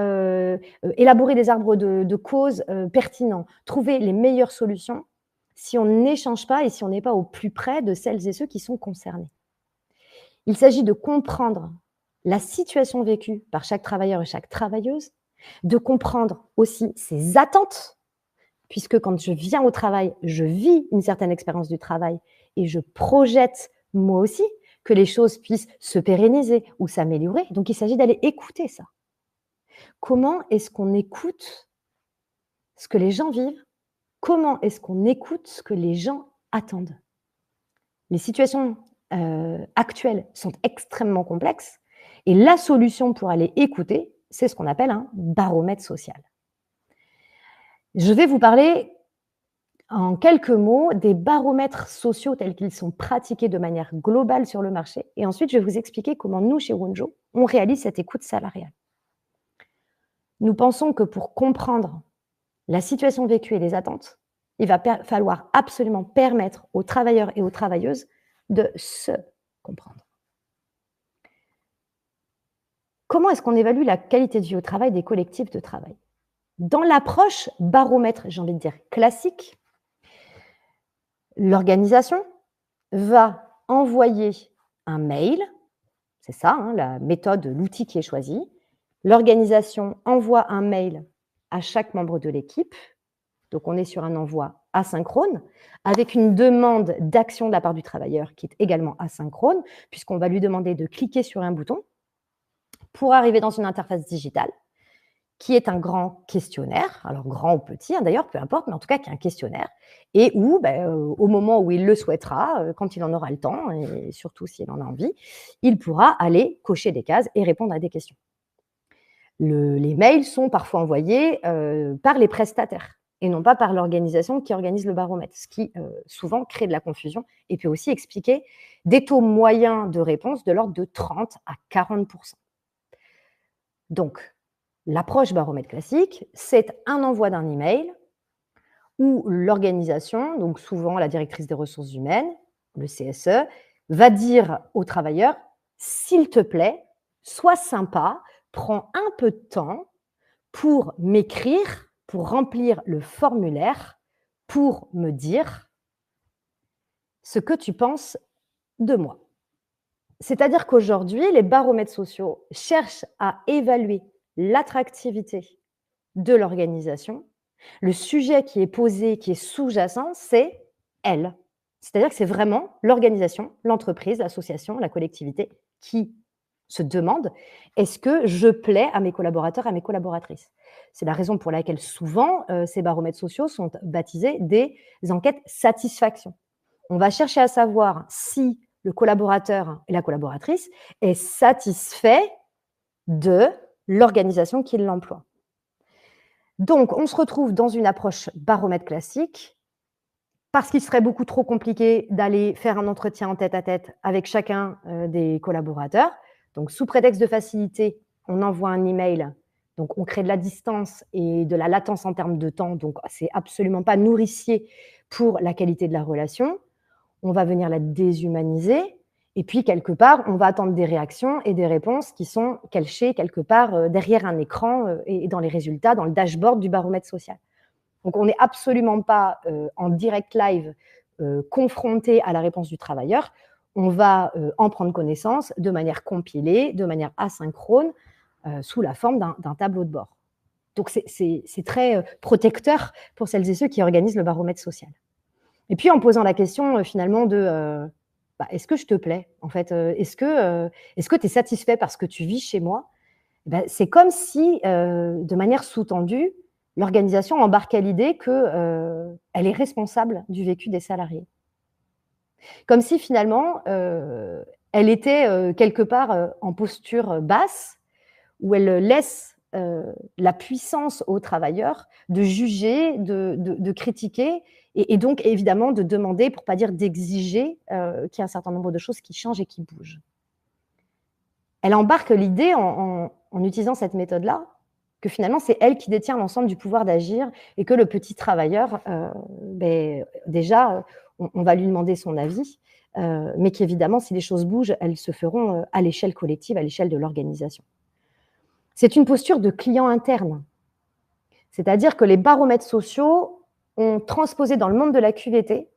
élaborer des arbres de causes pertinents, trouver les meilleures solutions si on n'échange pas et si on n'est pas au plus près de celles et ceux qui sont concernés. Il s'agit de comprendre la situation vécue par chaque travailleur et chaque travailleuse, de comprendre aussi ses attentes, puisque quand je viens au travail, je vis une certaine expérience du travail et je projette moi aussi que les choses puissent se pérenniser ou s'améliorer. Donc, il s'agit d'aller écouter ça. Comment est-ce qu'on écoute ce que les gens vivent? Comment est-ce qu'on écoute ce que les gens attendent? Les situations actuelles sont extrêmement complexes et la solution pour aller écouter, c'est ce qu'on appelle un baromètre social. Je vais vous parler en quelques mots des baromètres sociaux tels qu'ils sont pratiqués de manière globale sur le marché et ensuite je vais vous expliquer comment nous, chez Wonjo, on réalise cette écoute salariale. Nous pensons que pour comprendre la situation vécue et les attentes, il va falloir absolument permettre aux travailleurs et aux travailleuses de se comprendre. Comment est-ce qu'on évalue la qualité de vie au travail des collectifs de travail? Dans l'approche baromètre, j'ai envie de dire classique, l'organisation va envoyer un mail, c'est ça, la méthode, l'outil qui est choisi. L'organisation envoie un mail à chaque membre de l'équipe. Donc, on est sur un envoi asynchrone, avec une demande d'action de la part du travailleur qui est également asynchrone, puisqu'on va lui demander de cliquer sur un bouton pour arriver dans une interface digitale qui est un grand questionnaire, alors grand ou petit, d'ailleurs, peu importe, mais en tout cas qui est un questionnaire, et où, au moment où il le souhaitera, quand il en aura le temps, et surtout s'il en a envie, il pourra aller cocher des cases et répondre à des questions. Les mails sont parfois envoyés par les prestataires et non pas par l'organisation qui organise le baromètre, ce qui souvent crée de la confusion et peut aussi expliquer des taux moyens de réponse de l'ordre de 30 à 40%. Donc, l'approche baromètre classique, c'est un envoi d'un email où l'organisation, donc souvent la directrice des ressources humaines, le CSE, va dire au travailleur, s'il te plaît, sois sympa, prends un peu de temps pour m'écrire, pour remplir le formulaire, pour me dire ce que tu penses de moi. C'est-à-dire qu'aujourd'hui, les baromètres sociaux cherchent à évaluer l'attractivité de l'organisation. Le sujet qui est posé, qui est sous-jacent, c'est elle. C'est-à-dire que c'est vraiment l'organisation, l'entreprise, l'association, la collectivité qui se demande: est-ce que je plais à mes collaborateurs, à mes collaboratrices? C'est la raison pour laquelle souvent, ces baromètres sociaux sont baptisés des enquêtes satisfaction. On va chercher à savoir si le collaborateur et la collaboratrice est satisfait de l'organisation qui l'emploie. Donc, on se retrouve dans une approche baromètre classique, parce qu'il serait beaucoup trop compliqué d'aller faire un entretien en tête-à-tête avec chacun des collaborateurs. Donc, sous prétexte de facilité, on envoie un email. Donc, on crée de la distance et de la latence en termes de temps. Donc, c'est absolument pas nourricier pour la qualité de la relation. On va venir la déshumaniser Et puis, quelque part, on va attendre des réactions et des réponses qui sont cachées quelque part derrière un écran et dans les résultats, dans le dashboard du baromètre social. Donc, on n'est absolument pas en direct live confronté à la réponse du travailleur. On va en prendre connaissance de manière compilée, de manière asynchrone, sous la forme d'un tableau de bord. Donc, c'est très protecteur pour celles et ceux qui organisent le baromètre social. Et puis, en posant la question finalement de est-ce que je te plais en fait, est-ce que tu es satisfait par ce que tu vis chez moi? C'est comme si, de manière sous-tendue, l'organisation embarquait l'idée qu'elle est responsable du vécu des salariés. Comme si finalement, elle était quelque part en posture basse, où elle laisse la puissance aux travailleurs de juger, de critiquer et donc évidemment de demander, pour ne pas dire d'exiger, qu'il y ait un certain nombre de choses qui changent et qui bougent. Elle embarque l'idée en utilisant cette méthode-là, que finalement c'est elle qui détient l'ensemble du pouvoir d'agir et que le petit travailleur, déjà, on va lui demander son avis, mais qu'évidemment si les choses bougent, elles se feront à l'échelle collective, à l'échelle de l'organisation. C'est une posture de client interne. C'est-à-dire que les baromètres sociaux ont transposé dans le monde de la QVT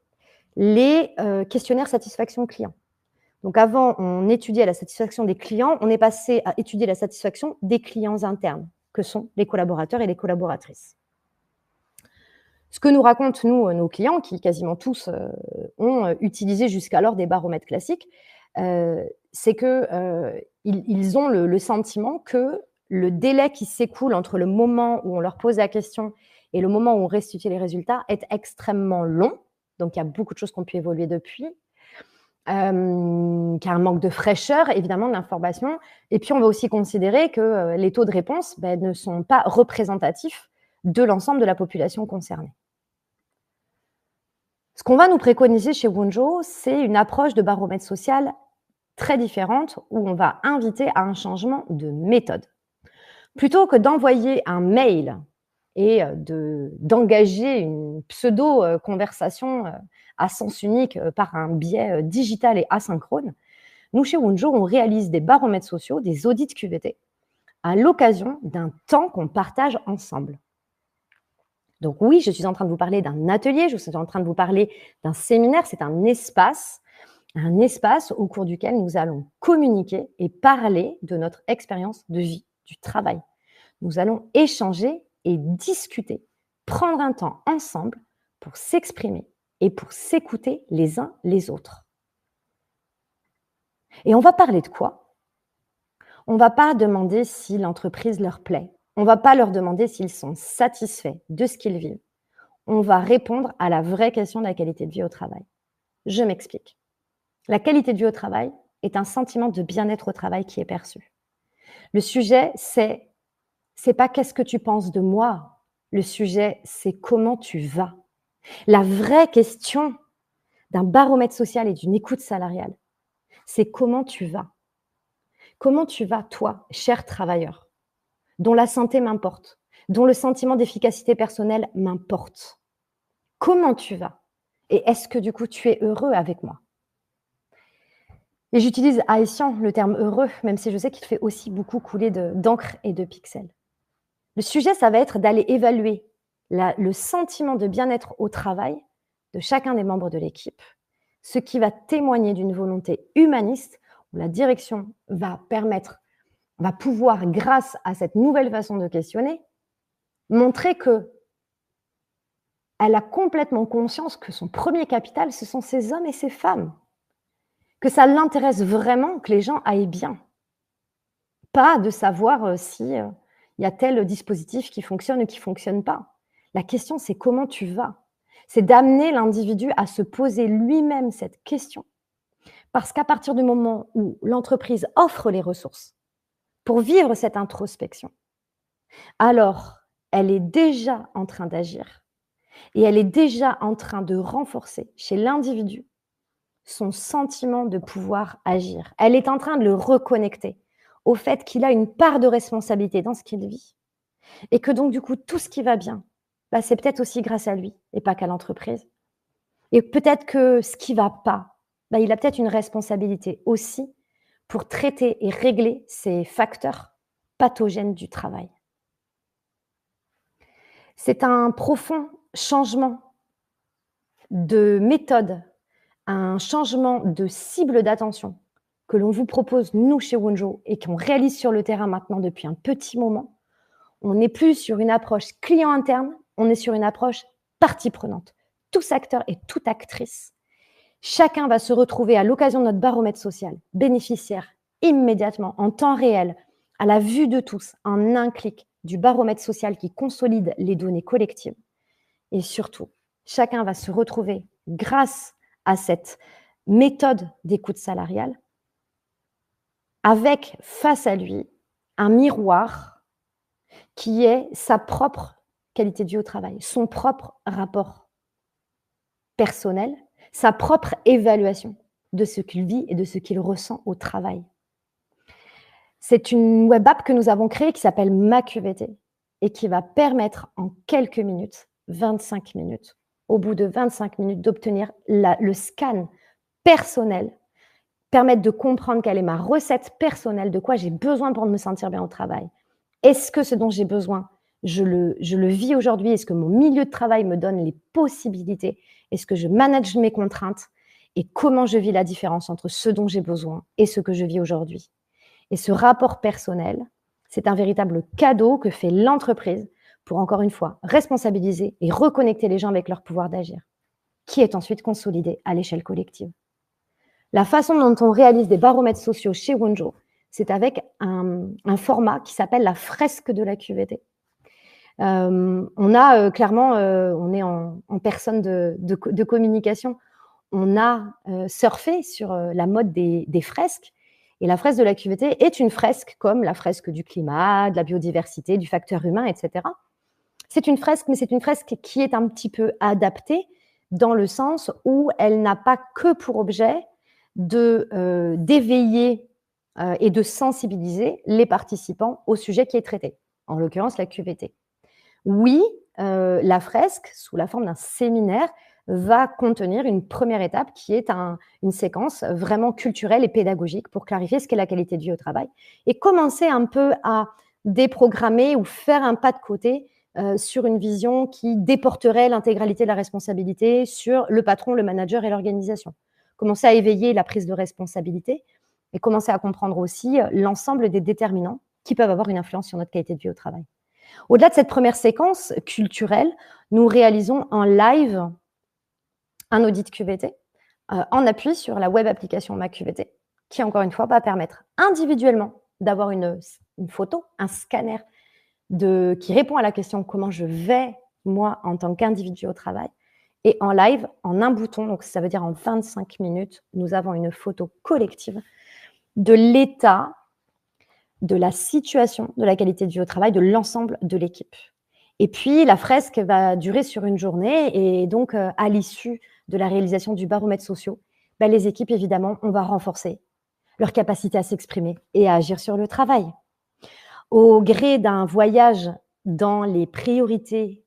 les questionnaires satisfaction client. Donc avant, on étudiait la satisfaction des clients, on est passé à étudier la satisfaction des clients internes, que sont les collaborateurs et les collaboratrices. Ce que nous racontent, nous, nos clients, qui quasiment tous ont utilisé jusqu'alors des baromètres classiques, c'est qu'ils ont le sentiment que le délai qui s'écoule entre le moment où on leur pose la question et le moment où on restitue les résultats est extrêmement long. Donc, il y a beaucoup de choses qui ont pu évoluer depuis. Qu'il y a un manque de fraîcheur, évidemment, de l'information. Et puis, on va aussi considérer que les taux de réponse ne sont pas représentatifs de l'ensemble de la population concernée. Ce qu'on va nous préconiser chez Wunjo, c'est une approche de baromètre social très différente où on va inviter à un changement de méthode. Plutôt que d'envoyer un mail et d'engager une pseudo-conversation à sens unique par un biais digital et asynchrone, nous, chez Wunjo, on réalise des baromètres sociaux, des audits QVT, à l'occasion d'un temps qu'on partage ensemble. Donc oui, je suis en train de vous parler d'un atelier, je suis en train de vous parler d'un séminaire, c'est un espace au cours duquel nous allons communiquer et parler de notre expérience de vie, du travail. Nous allons échanger et discuter, prendre un temps ensemble pour s'exprimer et pour s'écouter les uns les autres. Et on va parler de quoi? On ne va pas demander si l'entreprise leur plaît. On ne va pas leur demander s'ils sont satisfaits de ce qu'ils vivent. On va répondre à la vraie question de la qualité de vie au travail. Je m'explique. La qualité de vie au travail est un sentiment de bien-être au travail qui est perçu. Le sujet, c'est pas qu'est-ce que tu penses de moi. Le sujet, c'est comment tu vas. La vraie question d'un baromètre social et d'une écoute salariale, c'est comment tu vas. Comment tu vas, toi, cher travailleur, dont la santé m'importe, dont le sentiment d'efficacité personnelle m'importe. Comment tu vas? Et est-ce que du coup tu es heureux avec moi? Et j'utilise haïtien le terme heureux, même si je sais qu'il fait aussi beaucoup couler d'encre et de pixels. Le sujet, ça va être d'aller évaluer le sentiment de bien-être au travail de chacun des membres de l'équipe, ce qui va témoigner d'une volonté humaniste où la direction va pouvoir, grâce à cette nouvelle façon de questionner, montrer qu'elle a complètement conscience que son premier capital, ce sont ces hommes et ces femmes, que ça l'intéresse vraiment que les gens aillent bien, pas de savoir si y a tel dispositif qui fonctionne ou qui ne fonctionne pas. La question, c'est comment tu vas. C'est d'amener l'individu à se poser lui-même cette question. Parce qu'à partir du moment où l'entreprise offre les ressources pour vivre cette introspection, alors elle est déjà en train d'agir et elle est déjà en train de renforcer chez l'individu son sentiment de pouvoir agir. Elle est en train de le reconnecter au fait qu'il a une part de responsabilité dans ce qu'il vit. Et que donc, du coup, tout ce qui va bien, c'est peut-être aussi grâce à lui et pas qu'à l'entreprise. Et peut-être que ce qui ne va pas, bah, il a peut-être une responsabilité aussi pour traiter et régler ces facteurs pathogènes du travail. C'est un profond changement de méthode, un changement de cible d'attention que l'on vous propose, nous, chez Wonjo, et qu'on réalise sur le terrain maintenant depuis un petit moment. On n'est plus sur une approche client interne, on est sur une approche partie prenante. Tous acteurs et toute actrice, chacun va se retrouver à l'occasion de notre baromètre social, bénéficiaire immédiatement, en temps réel, à la vue de tous, en un clic du baromètre social qui consolide les données collectives. Et surtout, chacun va se retrouver, grâce à cette méthode d'écoute salariale, avec face à lui un miroir qui est sa propre qualité de vie au travail, son propre rapport personnel, sa propre évaluation de ce qu'il vit et de ce qu'il ressent au travail. C'est une web app que nous avons créée qui s'appelle Ma QVT et qui va permettre en quelques minutes, 25 minutes, au bout de 25 minutes, d'obtenir le scan personnel, permettre de comprendre quelle est ma recette personnelle, de quoi j'ai besoin pour me sentir bien au travail. Est-ce que ce dont j'ai besoin, je le vis aujourd'hui? Est-ce que mon milieu de travail me donne les possibilités? Est-ce que je manage mes contraintes? Et comment je vis la différence entre ce dont j'ai besoin et ce que je vis aujourd'hui? Et ce rapport personnel, c'est un véritable cadeau que fait l'entreprise pour, encore une fois, responsabiliser et reconnecter les gens avec leur pouvoir d'agir, qui est ensuite consolidé à l'échelle collective. La façon dont on réalise des baromètres sociaux chez Wonjo, c'est avec un format qui s'appelle la fresque de la QVT. On a clairement, on est en personne de communication, on a surfé sur la mode des fresques. Et la fresque de la QVT est une fresque comme la fresque du climat, de la biodiversité, du facteur humain, etc. C'est une fresque, mais c'est une fresque qui est un petit peu adaptée dans le sens où elle n'a pas que pour objet d'éveiller et de sensibiliser les participants au sujet qui est traité, en l'occurrence la QVT. Oui, la fresque, sous la forme d'un séminaire, va contenir une première étape qui est une séquence vraiment culturelle et pédagogique pour clarifier ce qu'est la qualité de vie au travail et commencer un peu à déprogrammer ou faire un pas de côté sur une vision qui déporterait l'intégralité de la responsabilité sur le patron, le manager et l'organisation. Commencer à éveiller la prise de responsabilité et commencer à comprendre aussi l'ensemble des déterminants qui peuvent avoir une influence sur notre qualité de vie au travail. Au-delà de cette première séquence culturelle, nous réalisons en live un audit QVT en appui sur la web application Ma QVT, qui encore une fois va permettre individuellement d'avoir une photo, un scanner qui répond à la question comment je vais moi en tant qu'individu au travail. Et en live, en un bouton, donc ça veut dire en 25 minutes, nous avons une photo collective de l'état, de la situation, de la qualité de vie au travail, de l'ensemble de l'équipe. Et puis, la fresque va durer sur une journée et donc, à l'issue de la réalisation du baromètre social, les équipes, évidemment, on va renforcer leur capacité à s'exprimer et à agir sur le travail. Au gré d'un voyage dans les priorités,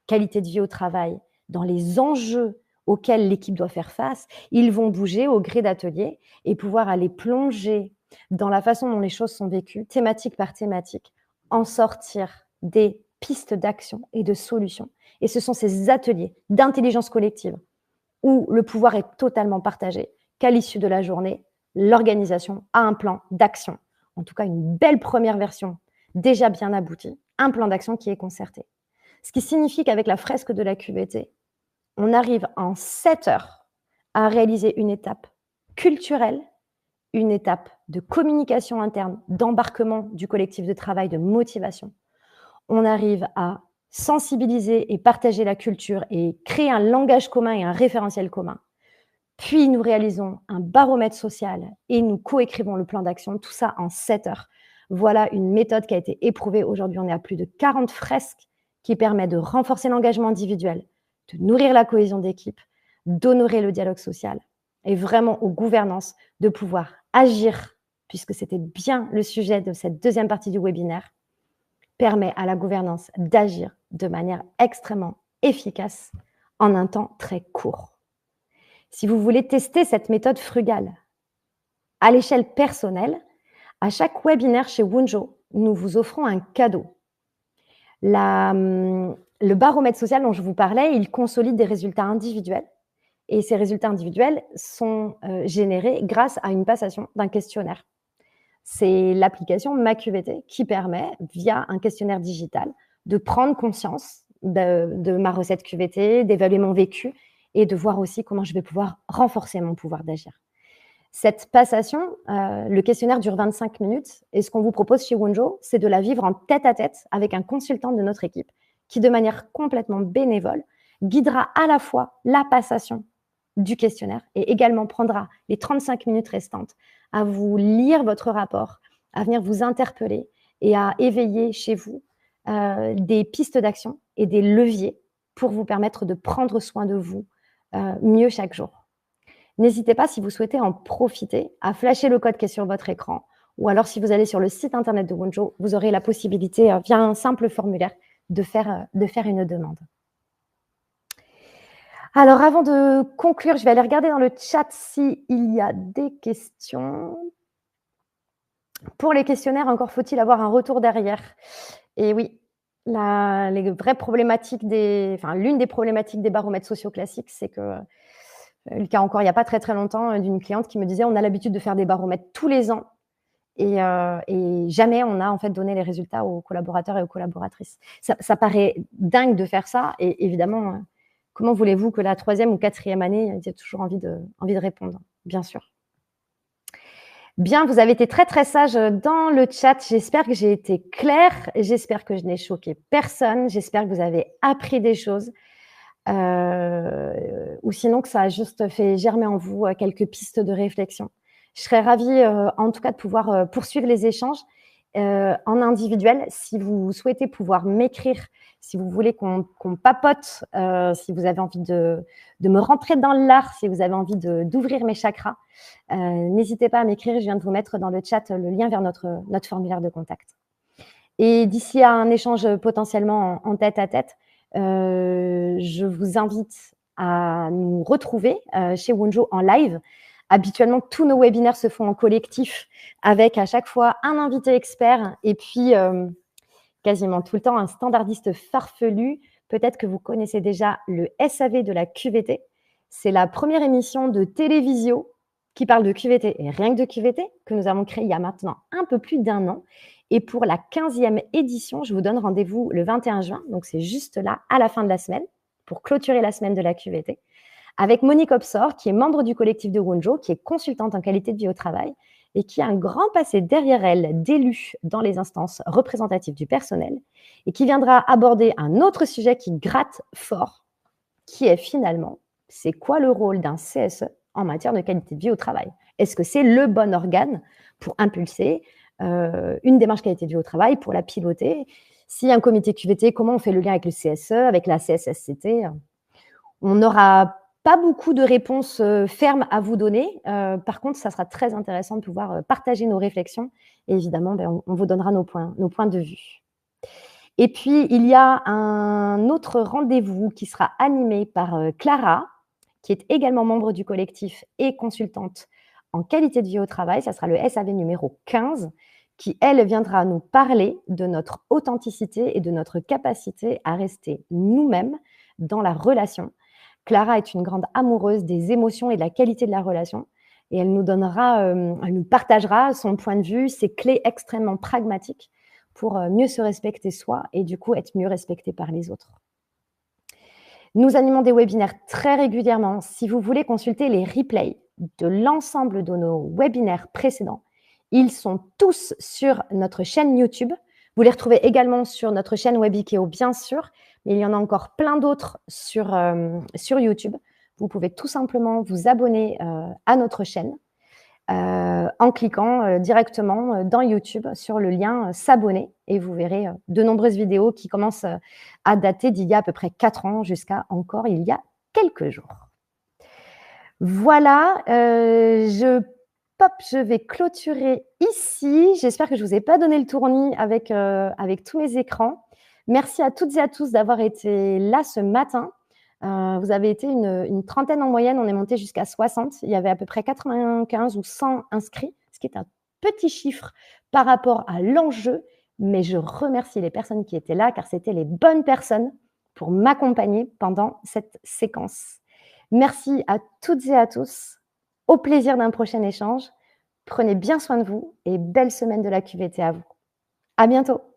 qualité de vie au travail, dans les enjeux auxquels l'équipe doit faire face, ils vont bouger au gré d'ateliers et pouvoir aller plonger dans la façon dont les choses sont vécues, thématique par thématique, en sortir des pistes d'action et de solutions. Et ce sont ces ateliers d'intelligence collective où le pouvoir est totalement partagé, qu'à l'issue de la journée, l'organisation a un plan d'action, en tout cas une belle première version déjà bien aboutie, un plan d'action qui est concerté. Ce qui signifie qu'avec la fresque de la QVT, on arrive en 7 heures à réaliser une étape culturelle, une étape de communication interne, d'embarquement du collectif de travail, de motivation. On arrive à sensibiliser et partager la culture et créer un langage commun et un référentiel commun. Puis nous réalisons un baromètre social et nous coécrivons le plan d'action, tout ça en 7 heures. Voilà une méthode qui a été éprouvée. Aujourd'hui, on est à plus de 40 fresques qui permet de renforcer l'engagement individuel, de nourrir la cohésion d'équipe, d'honorer le dialogue social et vraiment aux gouvernances de pouvoir agir, puisque c'était bien le sujet de cette deuxième partie du webinaire, permet à la gouvernance d'agir de manière extrêmement efficace en un temps très court. Si vous voulez tester cette méthode frugale à l'échelle personnelle, à chaque webinaire chez Wunjo, nous vous offrons un cadeau. Le baromètre social dont je vous parlais, il consolide des résultats individuels et ces résultats individuels sont générés grâce à une passation d'un questionnaire. C'est l'application MaQVT qui permet, via un questionnaire digital, de prendre conscience de ma recette QVT, d'évaluer mon vécu et de voir aussi comment je vais pouvoir renforcer mon pouvoir d'agir. Cette passation, le questionnaire dure 25 minutes et ce qu'on vous propose chez Wunjo, c'est de la vivre en tête-à-tête avec un consultant de notre équipe qui, de manière complètement bénévole, guidera à la fois la passation du questionnaire et également prendra les 35 minutes restantes à vous lire votre rapport, à venir vous interpeller et à éveiller chez vous des pistes d'action et des leviers pour vous permettre de prendre soin de vous mieux chaque jour. N'hésitez pas, si vous souhaitez en profiter, à flasher le code qui est sur votre écran ou alors si vous allez sur le site internet de Wunjo, vous aurez la possibilité, via un simple formulaire, de faire une demande. Alors, avant de conclure, je vais aller regarder dans le chat s'il y a des questions. Pour les questionnaires, encore faut-il avoir un retour derrière. Et oui, les vraies problématiques l'une des problématiques des baromètres sociaux classiques, c'est que, le cas encore il n'y a pas très, très longtemps, d'une cliente qui me disait: «On a l'habitude de faire des baromètres tous les ans et jamais on a en fait donné les résultats aux collaborateurs et aux collaboratrices». Ça paraît dingue de faire ça et évidemment, comment voulez-vous que la 3e ou 4e année, ils aient toujours envie de répondre? Bien sûr. Bien, vous avez été très, très sages dans le chat. J'espère que j'ai été claire. J'espère que je n'ai choqué personne. J'espère que vous avez appris des choses. Ou sinon que ça a juste fait germer en vous quelques pistes de réflexion. Je serais ravie, en tout cas, de pouvoir poursuivre les échanges en individuel. Si vous souhaitez pouvoir m'écrire, si vous voulez qu'on papote, si vous avez envie de me rentrer dans l'art, si vous avez envie d'ouvrir mes chakras, n'hésitez pas à m'écrire. Je viens de vous mettre dans le chat le lien vers notre formulaire de contact. Et d'ici à un échange potentiellement en tête-à-tête, je vous invite à nous retrouver chez Wunjo en live. Habituellement, tous nos webinaires se font en collectif avec à chaque fois un invité expert et puis quasiment tout le temps un standardiste farfelu. Peut-être que vous connaissez déjà le SAV de la QVT. C'est la première émission de télévisio qui parle de QVT et rien que de QVT que nous avons créé il y a maintenant un peu plus d'1 an. Et pour la 15e édition, je vous donne rendez-vous le 21 juin, donc c'est juste là, à la fin de la semaine, pour clôturer la semaine de la QVT, avec Monique Obsor, qui est membre du collectif de Wunjo, qui est consultante en qualité de vie au travail et qui a un grand passé derrière elle d'élu dans les instances représentatives du personnel et qui viendra aborder un autre sujet qui gratte fort, qui est finalement, c'est quoi le rôle d'un CSE en matière de qualité de vie au travail? Est-ce que c'est le bon organe pour impulser une démarche qualité de vie au travail, pour la piloter? S'il y a un comité QVT, comment on fait le lien avec le CSE, avec la CSSCT? On n'aura pas beaucoup de réponses fermes à vous donner. Par contre, ça sera très intéressant de pouvoir partager nos réflexions et évidemment, on vous donnera nos points de vue. Et puis, il y a un autre rendez-vous qui sera animé par Clara, qui est également membre du collectif et consultante en qualité de vie au travail. Ça sera le SAV numéro 15, qui, elle, viendra nous parler de notre authenticité et de notre capacité à rester nous-mêmes dans la relation. Clara est une grande amoureuse des émotions et de la qualité de la relation. Et elle nous partagera son point de vue, ses clés extrêmement pragmatiques pour mieux se respecter soi et du coup être mieux respecté par les autres. Nous animons des webinaires très régulièrement. Si vous voulez consulter les replays de l'ensemble de nos webinaires précédents, ils sont tous sur notre chaîne YouTube. Vous les retrouvez également sur notre chaîne Webikeo, bien sûr, mais il y en a encore plein d'autres sur YouTube. Vous pouvez tout simplement vous abonner à notre chaîne en cliquant directement dans YouTube sur le lien s'abonner et vous verrez de nombreuses vidéos qui commencent à dater d'il y a à peu près 4 ans jusqu'à encore il y a quelques jours. Voilà, je vais clôturer ici. J'espère que je ne vous ai pas donné le tournis avec tous mes écrans. Merci à toutes et à tous d'avoir été là ce matin. Vous avez été une trentaine en moyenne, on est monté jusqu'à 60. Il y avait à peu près 95 ou 100 inscrits, ce qui est un petit chiffre par rapport à l'enjeu, mais je remercie les personnes qui étaient là, car c'était les bonnes personnes pour m'accompagner pendant cette séquence. Merci à toutes et à tous. Au plaisir d'un prochain échange. Prenez bien soin de vous et belle semaine de la QVT à vous. À bientôt.